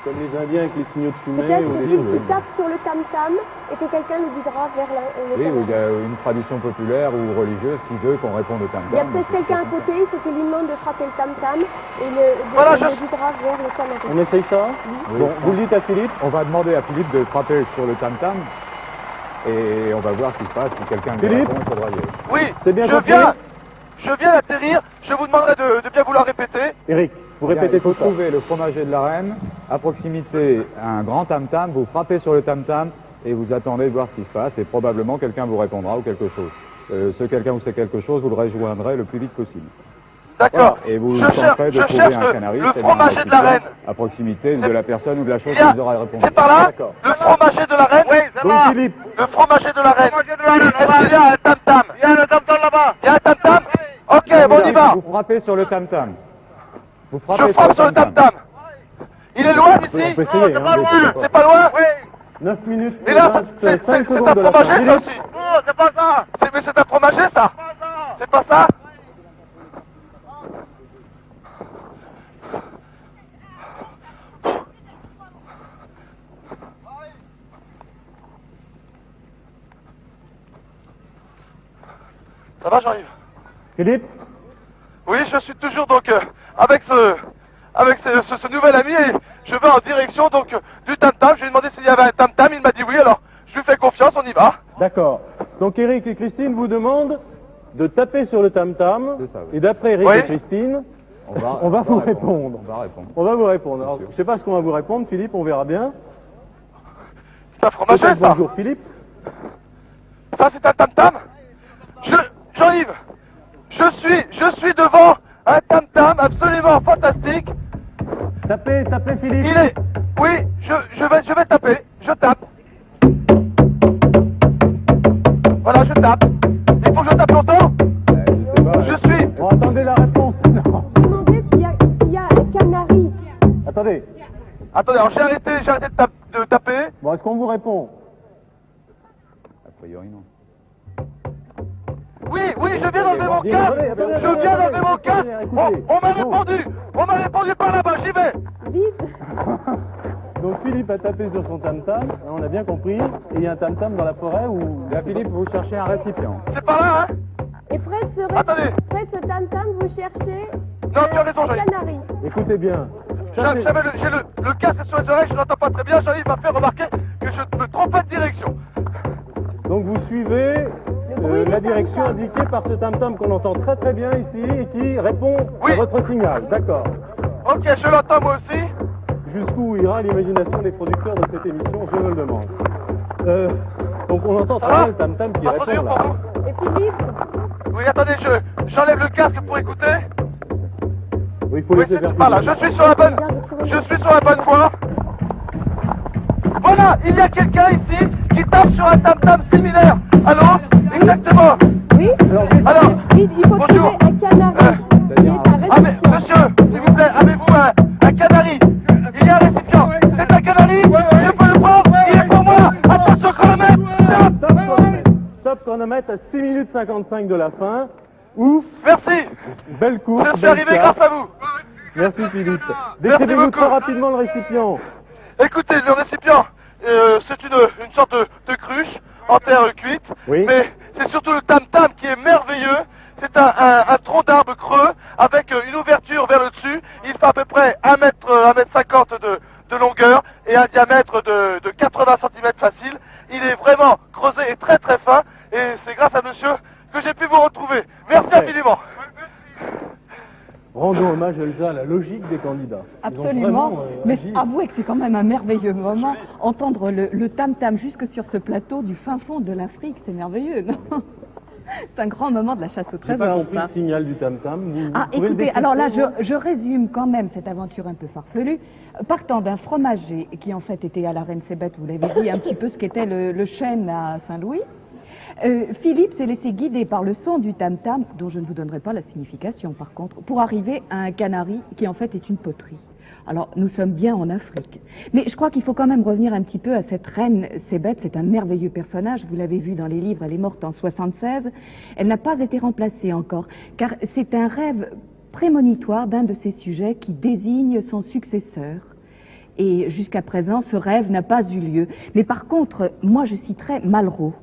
Comme les Indiens avec les signaux de fumée. Peut-être ou des qu'il choses comme ça. tape sur le tam-tam et que quelqu'un nous guidera vers le Oui, canari. il y a une tradition populaire ou religieuse qui veut qu'on réponde au tam-tam. Il y a peut-être quelqu'un à côté, il faut qu'il lui demande de frapper le tam-tam et Voilà, il le guidera vers le canari. On essaye ça? Oui. Bon, vous le dites à Philippe? On va demander à Philippe de frapper sur le tam-tam et on va voir ce qui se passe. Si quelqu'un lui Philippe répond, il faudra y aller. Oui, C'est bien je compris. viens d'atterrir. Je vous demanderai de bien vouloir répéter. Eric, vous Bien, répétez il faut tout ça. trouver le fromager de la reine, à proximité un grand tam-tam, vous frappez sur le tam-tam et vous attendez de voir ce qui se passe et probablement quelqu'un vous répondra ou quelque chose. Ce quelqu'un ou c'est quelque chose, vous le rejoindrez le plus vite possible. D'accord. Et vous Je tenterez de je trouver cherche un canariste, le c'est-à-dire un fromager de la reine. récipient, à proximité de C'est- la personne ou de la chose Il y a- qui vous aura répondu. C'est par là. D'accord. Le fromager de la reine. Oui, c'est Donc Philippe, Le fromager de la reine. Fromager de la reine, Est-ce qu'il y a un tam-tam? Il y a le tam-tam là-bas. Il y a un tam-tam? Ok, bon, on y va. Vous frappez sur le tam-tam. Vous frappez Je frappe sur le tam-tam. Il est loin on peut d'ici? essayer. c'est pas hein, loin. C'est pas loin? Oui. 9 minutes Et et là, 25 c'est un secondes de la fin. fromager, ça Philippe, aussi. Oh, c'est pas ça. Mais c'est un fromager, ça? C'est pas ça. C'est pas ça? Ça va, Jean-Yves? Philippe, Oui, je suis toujours donc avec ce nouvel ami et je vais en direction donc du tam-tam. Je lui ai demandé s'il y avait un tam-tam, il m'a dit oui, alors je lui fais confiance, on y va. d'accord. Donc Eric et Christine vous demandent de taper sur le tam-tam. C'est ça, oui. Et d'après Eric Oui. et Christine, on va vous répondre. On va répondre. On va vous répondre. Alors, sûr. je sais pas ce qu'on va vous répondre, Philippe, on verra bien. C'est un fromager, Peut-être ça. bonjour Philippe. Ça, c'est un tam-tam. Jean-Yves, je suis devant un tam-tam absolument fantastique. Tapez Philippe. Il est... Oui, je vais taper. Je tape. Voilà, je tape. Il faut que je tape longtemps. Je sais pas. Je suis... Bon, attendez la réponse. Non. Demandez s'il y a un canari. Attendez. Attendez, alors j'ai arrêté de taper. Bon, est-ce qu'on vous répond? A priori, non. Oui, je viens d'enlever mon casque. Je viens d'enlever mon casque. On m'a répondu par là-bas, j'y vais. Vite. Donc Philippe a tapé sur son tam-tam, hein, on a bien compris. Et il y a un tam-tam dans la forêt où... Là, Philippe, vous cherchez un récipient. C'est par là, hein? Et près de Attendez. ce tam-tam, vous cherchez Non, tu as raison, un Jean-Yves. canari. Écoutez bien, Ça, c'est- J'ai le casque sur les oreilles, je n'entends pas très bien. Jean-Yves m'a fait remarquer que je me trompais de direction. Donc vous suivez bruit la des direction tam-tams. indiquée par ce tam-tam qu'on entend très très bien ici et qui répond Oui. à votre signal. D'accord. Ok, je l'entends moi aussi. Jusqu'où ira l'imagination des producteurs de cette émission, je me le demande. Donc on entend Ça très va bien le tam-tam qui Pas trop répond dur pour là. vous? Et Philippe, Oui, attendez, j'enlève le casque pour écouter. Oui, il faut Oui, laisser c'est faire. pas là, je suis sur la bonne voie. Voilà, il y a quelqu'un ici qui tape sur un tam-tam similaire. Allô? Exactement. oui, Alors, vite, il faut bonjour. trouver un canari qui est à réception. Monsieur, s'il vous plaît, avez-vous un canari? Il y a un récipient. C'est un canari? Je peux le prendre? Il est pour moi. Attention, chronomètre. Stop chronomètre. Stop chronomètre à 6 minutes 55 de la fin. Ouf, Merci. belle course. Je suis belle arrivé chasse. grâce à vous. Merci Philippe. Merci Décrivez-nous beaucoup. très rapidement le récipient. Écoutez, le récipient, c'est une sorte de cruche en terre cuite, Oui. mais c'est surtout le tam-tam qui est merveilleux. C'est un tronc d'arbre creux avec une ouverture vers le dessus. Il fait à peu près 1 mètre 50 de longueur et un diamètre de 80 cm facile. Il est vraiment creusé et très très fin et c'est grâce à monsieur que j'ai pu vous retrouver. Merci Parfait. infiniment. Rendons hommage, Elsa, à la logique des candidats. Ils ont Absolument, vraiment, mais agi. avouez que c'est quand même un merveilleux moment. Entendre le tam-tam jusque sur ce plateau du fin fond de l'Afrique, c'est merveilleux, non? C'est un grand moment de la chasse au J'ai pas trésor, compris ça. le signal du tam-tam. Vous Ah, pouvez le écoutez, décrypter, alors là, vous je résume quand même cette aventure un peu farfelue. Partant d'un fromager qui en fait était à la Reine Sébette, vous l'avez dit, un petit peu ce qu'était le chêne à Saint-Louis. Philippe s'est laissé guider par le son du tam-tam, dont je ne vous donnerai pas la signification par contre, pour arriver à un canari qui en fait est une poterie. Alors, nous sommes bien en Afrique. Mais je crois qu'il faut quand même revenir un petit peu à cette reine Sébette. C'est un merveilleux personnage. Vous l'avez vu dans les livres, elle est morte en 76. Elle n'a pas été remplacée encore, car c'est un rêve prémonitoire d'un de ces sujets qui désigne son successeur. Et jusqu'à présent, ce rêve n'a pas eu lieu. Mais par contre, moi je citerai Malraux.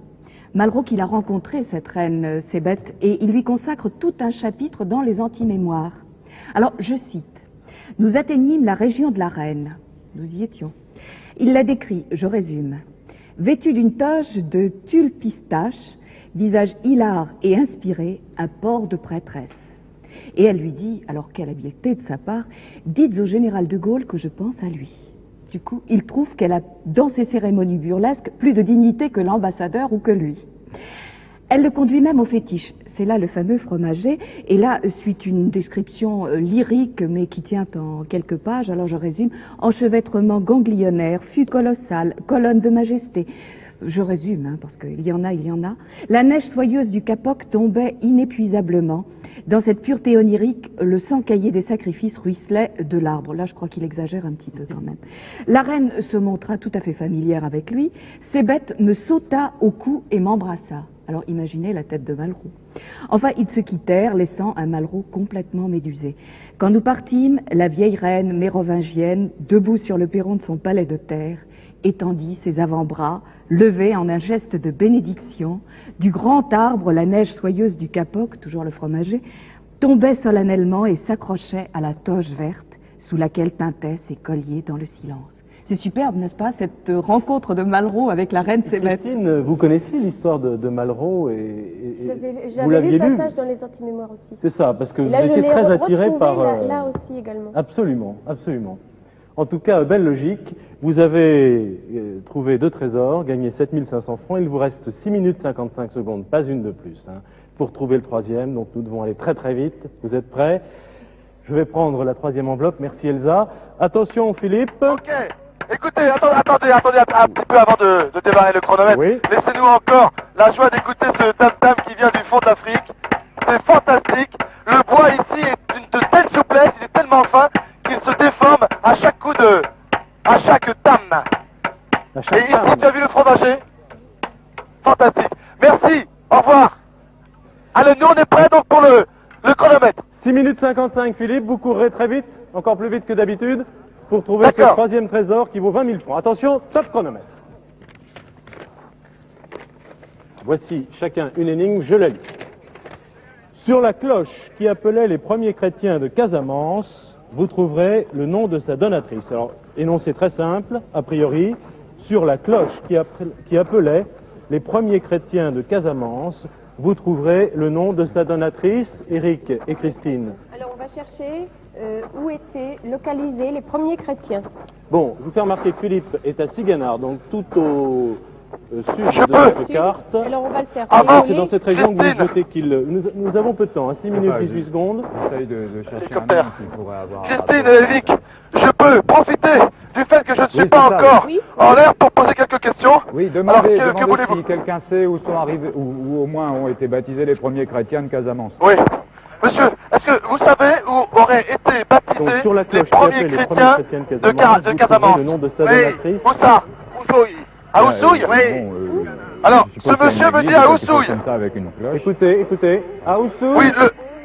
Malraux qu'il a rencontré, cette reine Sébette, et il lui consacre tout un chapitre dans les anti-mémoires. Alors, je cite. Nous atteignîmes la région de la Reine. Nous y étions. Il la décrit, je résume. Vêtue d'une toge de tulle pistache, visage hilar et inspiré, un port de prêtresse. Et elle lui dit, alors quelle habileté de sa part, dites au général de Gaulle que je pense à lui. Du coup, il trouve qu'elle a, dans ses cérémonies burlesques, plus de dignité que l'ambassadeur ou que lui. Elle le conduit même au fétiche. C'est là le fameux fromager. Et là, suit une description lyrique, mais qui tient en quelques pages. Alors je résume. Enchevêtrement ganglionnaire, fût colossal, colonne de majesté. Je résume, hein, parce qu'il y en a, il y en a. La neige soyeuse du Capoc tombait inépuisablement. Dans cette pureté onirique, le sang caillé des sacrifices ruisselait de l'arbre. Là, je crois qu'il exagère un petit peu quand même. La reine se montra tout à fait familière avec lui. Sébette me sauta au cou et m'embrassa. Alors imaginez la tête de Malraux. Enfin, ils se quittèrent, laissant un Malraux complètement médusé. Quand nous partîmes, la vieille reine mérovingienne, debout sur le perron de son palais de terre, étendit ses avant-bras, levé en un geste de bénédiction, du grand arbre, la neige soyeuse du Capoc, toujours le fromager, tombait solennellement et s'accrochait à la toge verte sous laquelle tintaient ses colliers dans le silence. C'est superbe, n'est-ce pas, cette rencontre de Malraux avec la reine Sébette. Christine, vous connaissiez l'histoire de Malraux et vous J'avais lu l'aviez le lu. passage dans les anti-mémoires aussi. C'est ça, parce que Et vous là, je étiez l'ai très attiré retrouvé par... là aussi également. Absolument, absolument. En tout cas, belle logique. Vous avez trouvé 2 trésors, gagné 7500 francs. Il vous reste 6 minutes 55 secondes, pas une de plus, hein, pour trouver le 3e. Donc nous devons aller très très vite. Vous êtes prêts? Je vais prendre la 3e enveloppe. Merci Elsa. Attention Philippe. Ok. Écoutez, attendez un petit peu avant de démarrer le chronomètre. Oui. Laissez-nous encore la joie d'écouter ce tam-tam qui vient du fond de l'Afrique. C'est fantastique. Le bois ici est de telle souplesse, il est tellement fin qu'il se déforme à chaque coup à chaque tam. À chaque Et ici, femme. tu as vu le fromager? Fantastique. Merci. Au revoir. Allez, nous on est prêts donc pour le chronomètre. 6 minutes 55 Philippe, vous courrez très vite, encore plus vite que d'habitude, pour trouver ce D'accord. 3e trésor qui vaut 20 000 francs. Attention, top chronomètre. Voici chacun une énigme, je la lis. Sur la cloche qui appelait les premiers chrétiens de Casamance, vous trouverez le nom de sa donatrice. Alors, énoncé très simple, a priori, sur la cloche qui appelait les premiers chrétiens de Casamance, vous trouverez le nom de sa donatrice, Eric et Christine. Alors on va chercher où étaient localisés les premiers chrétiens. Bon, je vous fais remarquer que Philippe est à Siganard, donc tout au sud Je de peux. notre carte. Alors on va le faire. Ah, Désolé. C'est dans cette région que vous Christine. notez qu'il... Nous avons peu de temps, hein, 6 minutes 18 secondes. J'essaye de chercher un Hélicoptère. nom qui pourrait avoir... Christine et Eric, je peux profiter du fait que je ne suis Oui, pas c'est ça. encore Oui. en l'air pour poser quelques questions. Oui, Alors, demandez, que demandez voulez-vous? si quelqu'un sait où sont arrivés, ou au moins ont été baptisés les premiers chrétiens de Casamance. Oui. Monsieur, est-ce que vous savez où auraient été Donc baptisés sur la les cloche qui premiers appelait les chrétiens premiers chrétiens de, vous Casamance? trouverez le nom de sa donatrice. Où ça? Oussouille. À Oussouille? Alors, je suppose ce qu'il y a monsieur une me église dit à quelque chose Oussouille. comme ça avec une cloche. Écoutez, à Oussouille. Oui,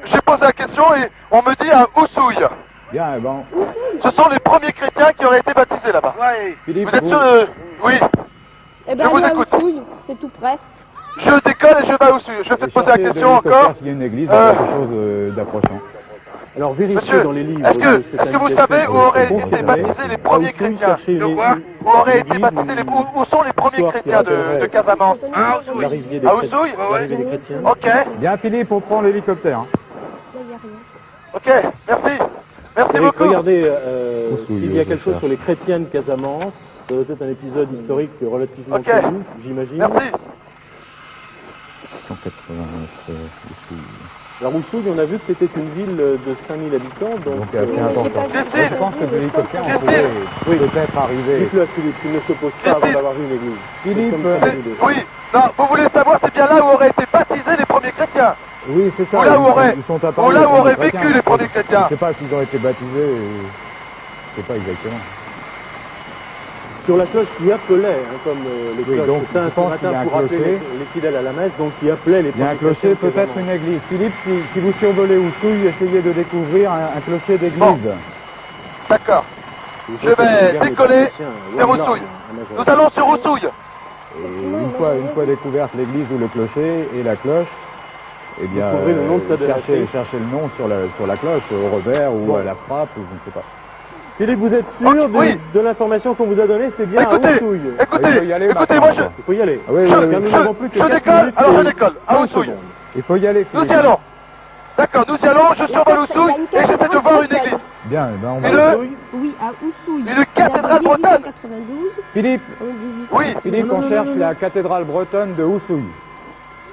j'ai posé la question et on me dit à Oussouille. Bien, bon. Ce sont les premiers chrétiens qui auraient été baptisés là-bas. Philippe, Vous êtes sûr de... Oui. Eh ben Je vous allez à écoute. Oussouille, c'est tout près. Je décolle et je vais à Oussouille. Je vais peut-être poser la cherchez question de l'hélicoptère encore. s'il y a une église ou quelque chose d'approchant. Alors vérifiez Monsieur, dans les livres. est-ce que vous savez où auraient bon, été vous baptisés savez, les premiers à Oussouille, chrétiens? cherchez De les- quoi? Où auraient été l'église, baptisés les... Où sont les premiers l'histoire chrétiens qui appellerait- de Casamance? L'arrivée des À chrétiens- Oussouille? l'arrivée des chrétiens. Ok, Bien, Philippe, on prend l'hélicoptère. hein. Là, il n'y a rien. ok, merci. Merci Eric, beaucoup. regardez Oussouille, s'il y a je quelque chose cherche. sur les chrétiens de Casamance. Ça doit être un épisode historique relativement Ok. connu, j'imagine. Merci. 189 Oussouille. Alors Oussouille, on a vu que c'était une ville de 5000 habitants, donc... Donc assez Oui, mais j'ai important. pas vu. Christine. Je pense que de l'hélicoptère, on Christine. pourrait peut-être arriver. Dites-le à Philippe, qu'il ne se pose pas avant Christine. d'avoir vu une église. Philippe, Comme ça, C'est- nous deux. Oui, non, vous voulez savoir c'est bien là où auraient été baptisés les premiers chrétiens? Oui, c'est ça. Ou là où ils- auraient- ils sont ou apparus, là les où premiers auraient chrétiens. vécu les premiers chrétiens. Je ne sais pas s'ils ont été baptisés. Je ne sais pas exactement. Sur la cloche qui appelait, comme les Oui, cloches donc, tintent je ce pense matin qu'il y a un pour appeler clocher. les fidèles à la messe, donc qui appelait les Il y a un premiers clocher, chrétiens de peut-être Casamance. une église. Philippe, si vous survolez Oussouille, essayez de découvrir un clocher d'église. Bon. D'accord. Je vais décoller vers Oussouille. Nous allons sur Oussouille. Et une fois découverte l'église ou le clocher et la cloche, eh bien, trouverez le nom de sa donatrice. cherchez le nom sur la cloche, au revers ou Bon. à la frappe, ou je ne sais pas. Philippe, vous êtes sûr Ok, oui. de l'information qu'on vous a donnée? C'est bien Écoutez, à Oussouille. Il faut y aller écoutez, maintenant, moi je... quoi. Il faut y aller. Ah oui, oui, Je- oui. Car nous n'avons plus que je 4 décolle, minutes alors je et décolle, à 30 Oussouille. secondes. Il faut y aller, Nous Philippe. y allons. D'accord, nous y allons, je survole Oussouille et j'essaie de voir une église. Bien, eh ben on Et va... le- Oui, à Oussouille. Une cathédrale bretonne. 92, Philippe, en 1800. Oui, Philippe, on cherche la cathédrale bretonne de Oussouille.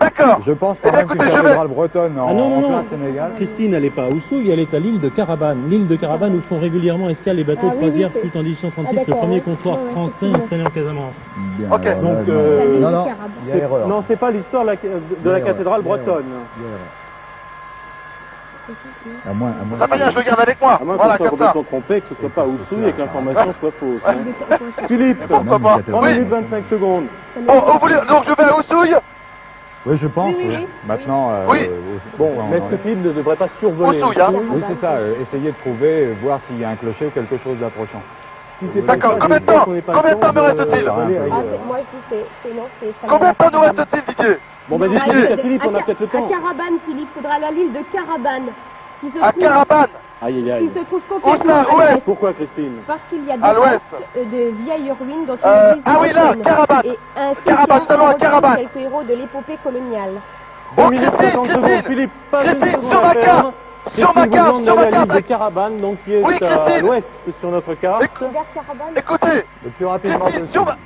d'accord. Je pense Eh quand bien, même qu'une écoutez, je vais... cathédrale bretonne en, Ah non, non, en non. plein Sénégal. Christine, elle n'est pas à Oussouille, elle est à l'île de Carabane. L'île de Carabane où font régulièrement escale les bateaux Ah de oui, croisière, oui, c'est- fut en 1836 Ah, le d'accord, premier ouais. comptoir Ouais, ouais, français effectivement. installé en Casamance. Bien, Ok. alors, Donc, là, C'est l'île non, de non, Carabane. il y a erreur. Non, c'est pas l'histoire de la cathédrale bretonne. Il y a erreur. À moins, Ça va bien, je le garde avec moi. À moins Voilà, qu'on soit comme ça. complètement trompé, que ce soit pas Oussouille et que l'information soit fausse. hein. Ouais. Philippe, Pourquoi pas? 3 Oui. minutes 25 secondes. Bon, vous voulez... Donc je vais à Oussouille. Oui, je pense. Oui, oui, oui. Maintenant, Oui. Bon, mais est-ce que Philippe ne devrait pas survoler Oussouille, hein. Oui, c'est ça. Essayez de trouver, voir s'il y a un clocher, quelque chose d'approchant. Si c'est pas D'accord, le cas, combien de j'espère temps qu'on n'est pas Combien de le temps me reste-t-il d'aller Ah, ailleurs. moi je dis c'est non, c'est... Combien de temps nous reste-t-il, Didier? Bon, bah, Il faudra dites-le aller à Philippe, on a peut-être le À temps. Carabane, Philippe, faudra aller à l'île de Carabane. Qui se À trouve- Carabane. Aïe, aïe, Qui aïe. se trouve Où complètement ça? à Où est-ce? l'ouest. Pourquoi, Christine? Parce qu'il y a À des l'ouest. restes de vieilles ruines dont Euh, une église ah oui, là, ancienne. Carabane. Et un Carabane, cimetière nous allons à où Carabane. quelques héros de l'épopée coloniale. Bon, 2 minutes 50 secondes, Christine, Philippe, pas Christine, une seconde sur à ma perdre. carte. Sur ma Christine vous carte, demande sur ma d'aller à l'île de carte. Carabane, donc qui est Oui, à Christine. l'ouest sur notre carte. Regarde Carabane. Écoutez, Le plus rapidement Christine, possible. sur ma...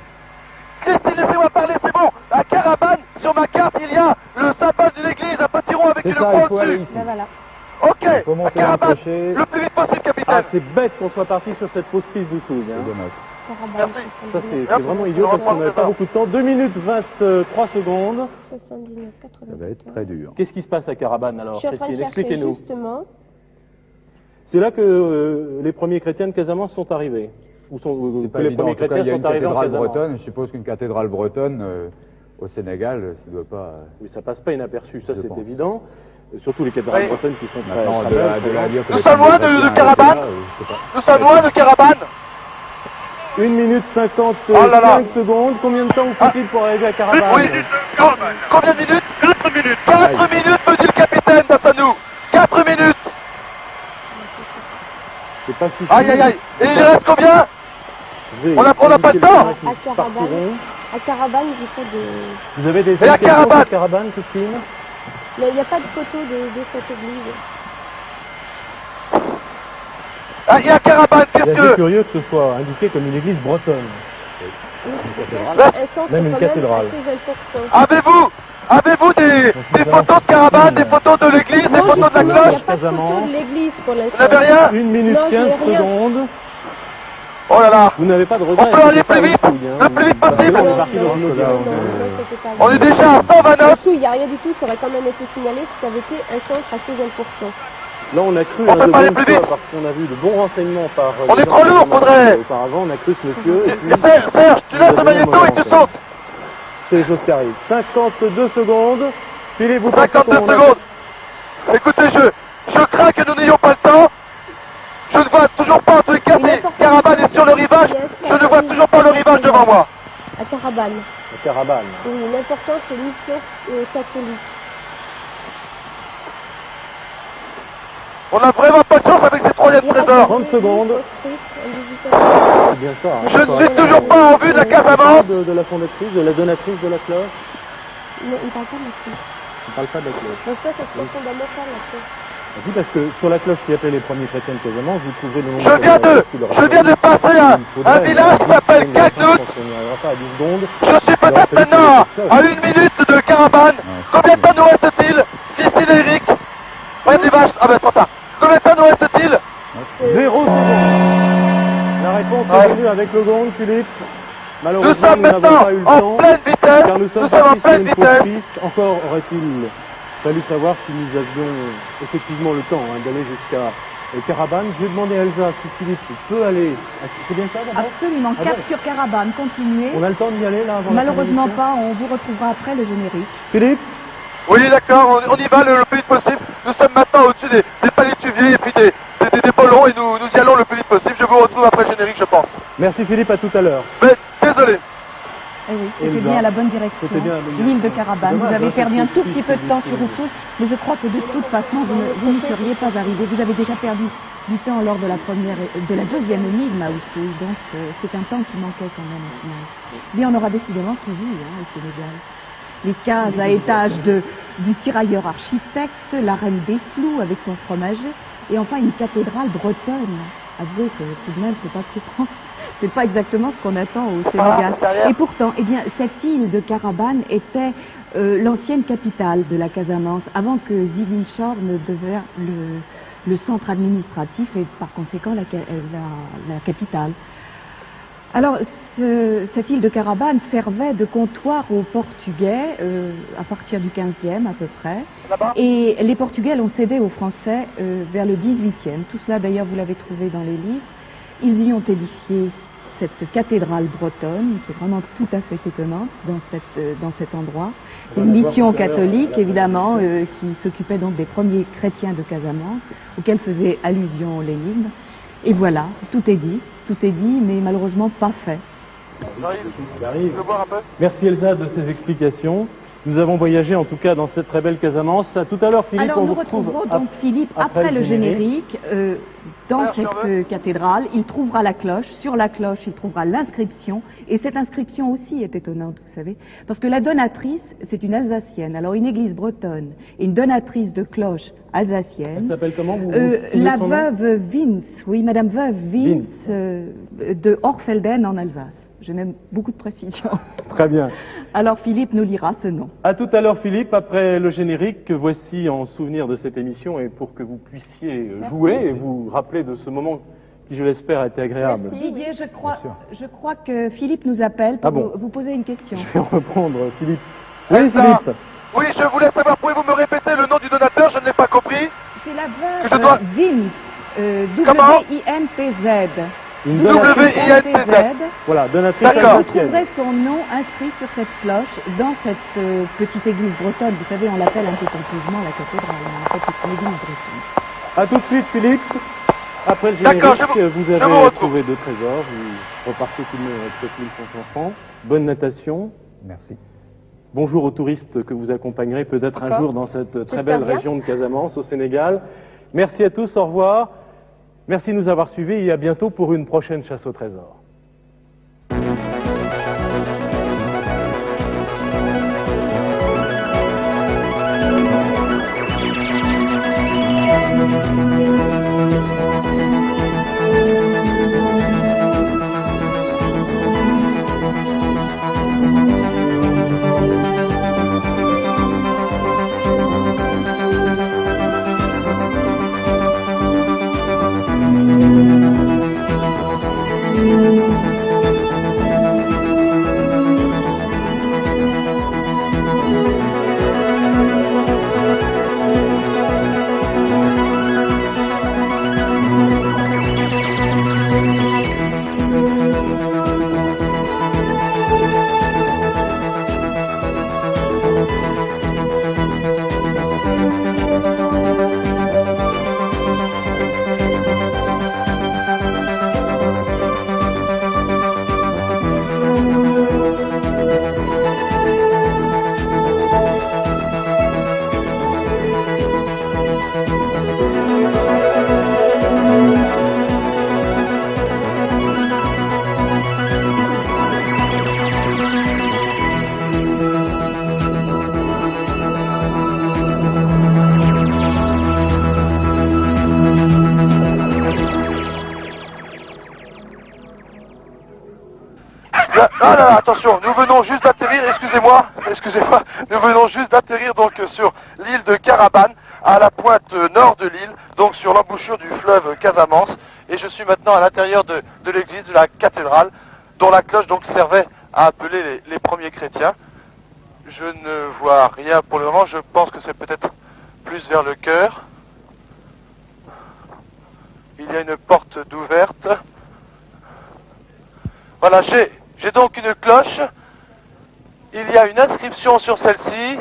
Christine, laissez-moi parler, c'est bon. À Carabane, sur ma carte, il y a le symbole de l'église, un petit rond avec C'est une ça, croix il faut aller dessus. ici. Ben voilà. Ok, faut à monter dans le Carabane, clocher. le plus vite possible, Ah, capitaine. c'est bête qu'on soit parti sur cette fausse piste d'Oussouille. C'est Hein. dommage. Carabane. Merci. Ça, c'est Merci. vraiment idiot parce qu'on n'avait pas beaucoup de temps. 2 minutes 23 secondes. 79, 80. Ça va être très dur. Qu'est-ce qui se passe à Carabane alors, Je suis en train de Christine? chercher Expliquez-nous. justement. C'est là que les premiers chrétiens de Casamance sont arrivés. Ou sont, C'est que pas les évident. premiers En tout cas, chrétiens il y a sont une arrivés en cathédrale Casamance. bretonne. Je suppose qu'une cathédrale bretonne au Sénégal, ça ne doit pas... Mais ça passe pas inaperçu, ça Je c'est pense. évident. Surtout les cathédrales Oui. bretonnes qui sont très, Maintenant, très de belles. la dire que Nous les sommes loin premiers de chrétiens Carabane. étaient là, je sais pas. Nous sommes loin de Carabane. 1 minute 55 Oh là là. secondes. Combien de temps vous faut-il pour arriver à Carabane? Oui. Combien de minutes? 4 minutes. 4 minutes, me dit le capitaine Dassanou. 4 minutes. C'est pas suffisant. Aïe, aïe, aïe. Et il reste combien? On n'a pas le temps. À Carabane, j'ai pas de... Vous avez des Et à indications sur Carabane, Christine? Mais il n'y a pas de photo de cette église. Ah, il y a Carabane, qu'est-ce C'est que... curieux que ce soit indiqué comme une église bretonne. Oui, c'est cathédrale. un centre Même une quand cathédrale. assez important. Avez-vous des photos de Carabane, des photos de l'église, des Non, photos de la justement, il n'y cloche? a pas de photo de l'église pour Vous l'instant. n'avez rien? 1 minute Non, je 15 n'ai rien. secondes. Oh là là. Vous n'avez pas de regret. On peut aller c'est pas plus vite, utile, hein. le plus vite possible. Parce que là, on est parti dans une autre Non, direction. c'était pas On est déjà à 129. Du tout, il n'y a rien du tout, ça aurait quand même été signalé si ça avait été un centre assez important. Là, on a cru On peut de pas aller bonne plus foi vite. parce qu'on a vu de bons renseignements par... On les est gens trop qui lourd, nous ont faudrait. appelé auparavant, on a cru ce monsieur. Et puis, Serge, tu laisses le magnéto et tu sautes. c'est les choses qui arrivent. 52 secondes. Philippe, vous pensez 52 qu'on a- secondes. Écoutez, je crains que nous n'ayons pas le temps. Je ne vois toujours pas, en tous les cas, si Carabane est sur le rivage, je ne vois toujours pas le rivage devant moi. À Carabane. La Carabane. Oui, une importante mission catholique. On n'a vraiment pas de chance avec ces troisièmes trésors. 30 secondes. Construite en 1800. C'est bien ça. hein. Je ne suis toujours pas en vue de la Casamance. De la fondatrice, de la donatrice de la cloche. Non, on ne parle pas de la cloche. On ne parle pas de la cloche. Donc ça c'est fondamental la cloche. Oui, parce que sur la cloche qui appelait les premiers chrétiens de Casamance, vous trouverez le nom Je viens de passer à un village qui s'appelle Cagnout. On n'y arrivera pas à 10 secondes. Je suis peut-être maintenant à 1 minute de Carabane. Combien de temps nous reste-t-il? D'ici Eric. Ouais, des vaches. Ah ben, trop tard. Combien de temps nous reste-t-il? 0 secondes. La réponse est venue avec le gong, Philippe. Nous Malheureusement, sommes nous n'avons maintenant pas eu le en temps. pleine vitesse. Car nous sommes Nous sommes en partis sur pleine une fausse vitesse. piste. Encore aurait-il fallu savoir si nous avions effectivement le temps d'aller jusqu'à Carabane. Je vais demander à Elsa si Philippe peut aller. C'est bien ça d'abord? Absolument, Ah cap bon sur Carabane, continuez. On a le temps d'y aller là avant la fin de Malheureusement l'émission pas, on vous retrouvera après le générique. Philippe? Oui, d'accord, on y va le plus vite possible. Nous sommes maintenant au-dessus des palétuviers et puis des bollons et nous y allons le plus vite possible. Je vous retrouve après le générique, je pense. Merci Philippe, à tout à l'heure. Mais désolé. Eh oui, c'était Elsa. bien à la bonne direction. C'était bien à la bonne L'île de direction. Carabane. Dommage, Vous avez hein, perdu un cette tout petite petit peu de temps piste sur Rousseau, mais je crois que de toute façon, vous n'y seriez pas arrivé. Vous avez déjà perdu du temps lors de la deuxième énigme à Rousseau, donc c'est un temps qui manquait quand même au final. Mais on aura décidément tout vu au Sénégal. Les cases à étage du tirailleur architecte, la reine des flous avec son fromager, et enfin une cathédrale bretonne. Avouez que tout de même, c'est pas exactement ce qu'on attend au Sénégal. Et pourtant, eh bien, cette île de Carabane était l'ancienne capitale de la Casamance, avant que Ziguinchor ne devienne le centre administratif et par conséquent la capitale. Alors, cette île de Carabane servait de comptoir aux Portugais à partir du 15e à peu près. Et les Portugais l'ont cédé aux Français vers le 18e. Tout cela d'ailleurs vous l'avez trouvé dans les livres. Ils y ont édifié cette cathédrale bretonne, qui est vraiment tout à fait étonnante dans cet endroit. Une mission catholique, évidemment, qui s'occupait donc des premiers chrétiens de Casamance, auxquels faisait allusion Lénine. Et voilà, tout est dit, mais malheureusement pas fait. J'arrive. Je veux boire un peu. Merci Elsa de ces explications. Nous avons voyagé en tout cas dans cette très belle Casamance. À tout à l'heure Philippe. Alors on nous vous retrouve retrouverons donc Philippe après le générique dans cette cathédrale. Il trouvera la cloche. Sur la cloche, il trouvera l'inscription. Et cette inscription aussi est étonnante, vous savez, parce que la donatrice, c'est une Alsacienne. Alors une église bretonne et une donatrice de cloche alsacienne. Elle s'appelle comment la veuve Vince, oui, Madame Veuve Vince de Orfelden en Alsace. Je n'aime beaucoup de précision. Très bien. Alors Philippe nous lira ce nom. À tout à l'heure Philippe, après le générique que voici en souvenir de cette émission et pour que vous puissiez jouer et vous rappeler de ce moment qui, je l'espère, a été agréable. Merci. Didier, je crois que Philippe nous appelle pour vous poser une question. Je vais reprendre Philippe. Oui Philippe. Oui, je voulais savoir, pouvez-vous me répéter le nom du donateur? Je ne l'ai pas compris. C'est la veuve Vince, W-I-N-T-Z. W-I-N-T-Z. Voilà, donatrice D'accord. Vous trouverez son nom inscrit sur cette cloche dans cette petite église bretonne. Vous savez, on l'appelle un peu pompeusement la cathédrale, mais en fait c'est une église bretonne. A tout de suite Philippe. Après le générique, vous avez trouvé 2 trésors. Vous repartez tout de même avec 7500 francs. Bonne natation. Merci. Bonjour aux touristes que vous accompagnerez peut-être un jour dans cette très belle région de Casamance, au Sénégal. Merci à tous, au revoir. Merci de nous avoir suivis et à bientôt pour une prochaine chasse au trésor. Ah là là, attention, nous venons juste d'atterrir, excusez-moi, nous venons juste d'atterrir donc sur l'île de Carabane, à la pointe nord de l'île, donc sur l'embouchure du fleuve Casamance, et je suis maintenant à l'intérieur de l'église, de la cathédrale, dont la cloche donc servait à appeler les premiers chrétiens. Je ne vois rien pour le moment, je pense que c'est peut-être plus vers le chœur. Il y a une porte d'ouverte. Voilà, j'ai donc une cloche, il y a une inscription sur celle-ci,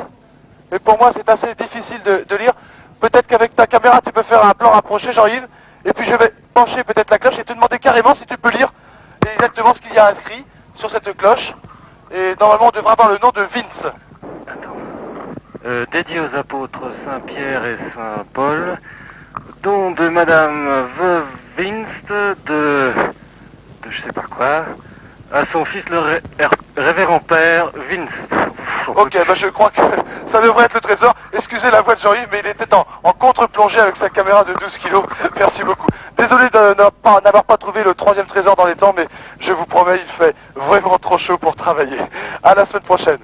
et pour moi c'est assez difficile de lire. Peut-être qu'avec ta caméra tu peux faire un plan rapproché, Jean-Yves, et puis je vais pencher peut-être la cloche et te demander carrément si tu peux lire exactement ce qu'il y a inscrit sur cette cloche. Et normalement on devrait avoir le nom de Vince. Dédié aux apôtres Saint-Pierre et Saint-Paul, don de Madame Veuve Vince de je sais pas quoi, à son fils le révérend père Vince. Ok, bah je crois que ça devrait être le trésor. Excusez la voix de Jean-Yves, mais il était en contre-plongée avec sa caméra de 12 kilos. Merci beaucoup. Désolé de n'avoir pas trouvé le troisième trésor dans les temps, mais je vous promets, il fait vraiment trop chaud pour travailler. À la semaine prochaine.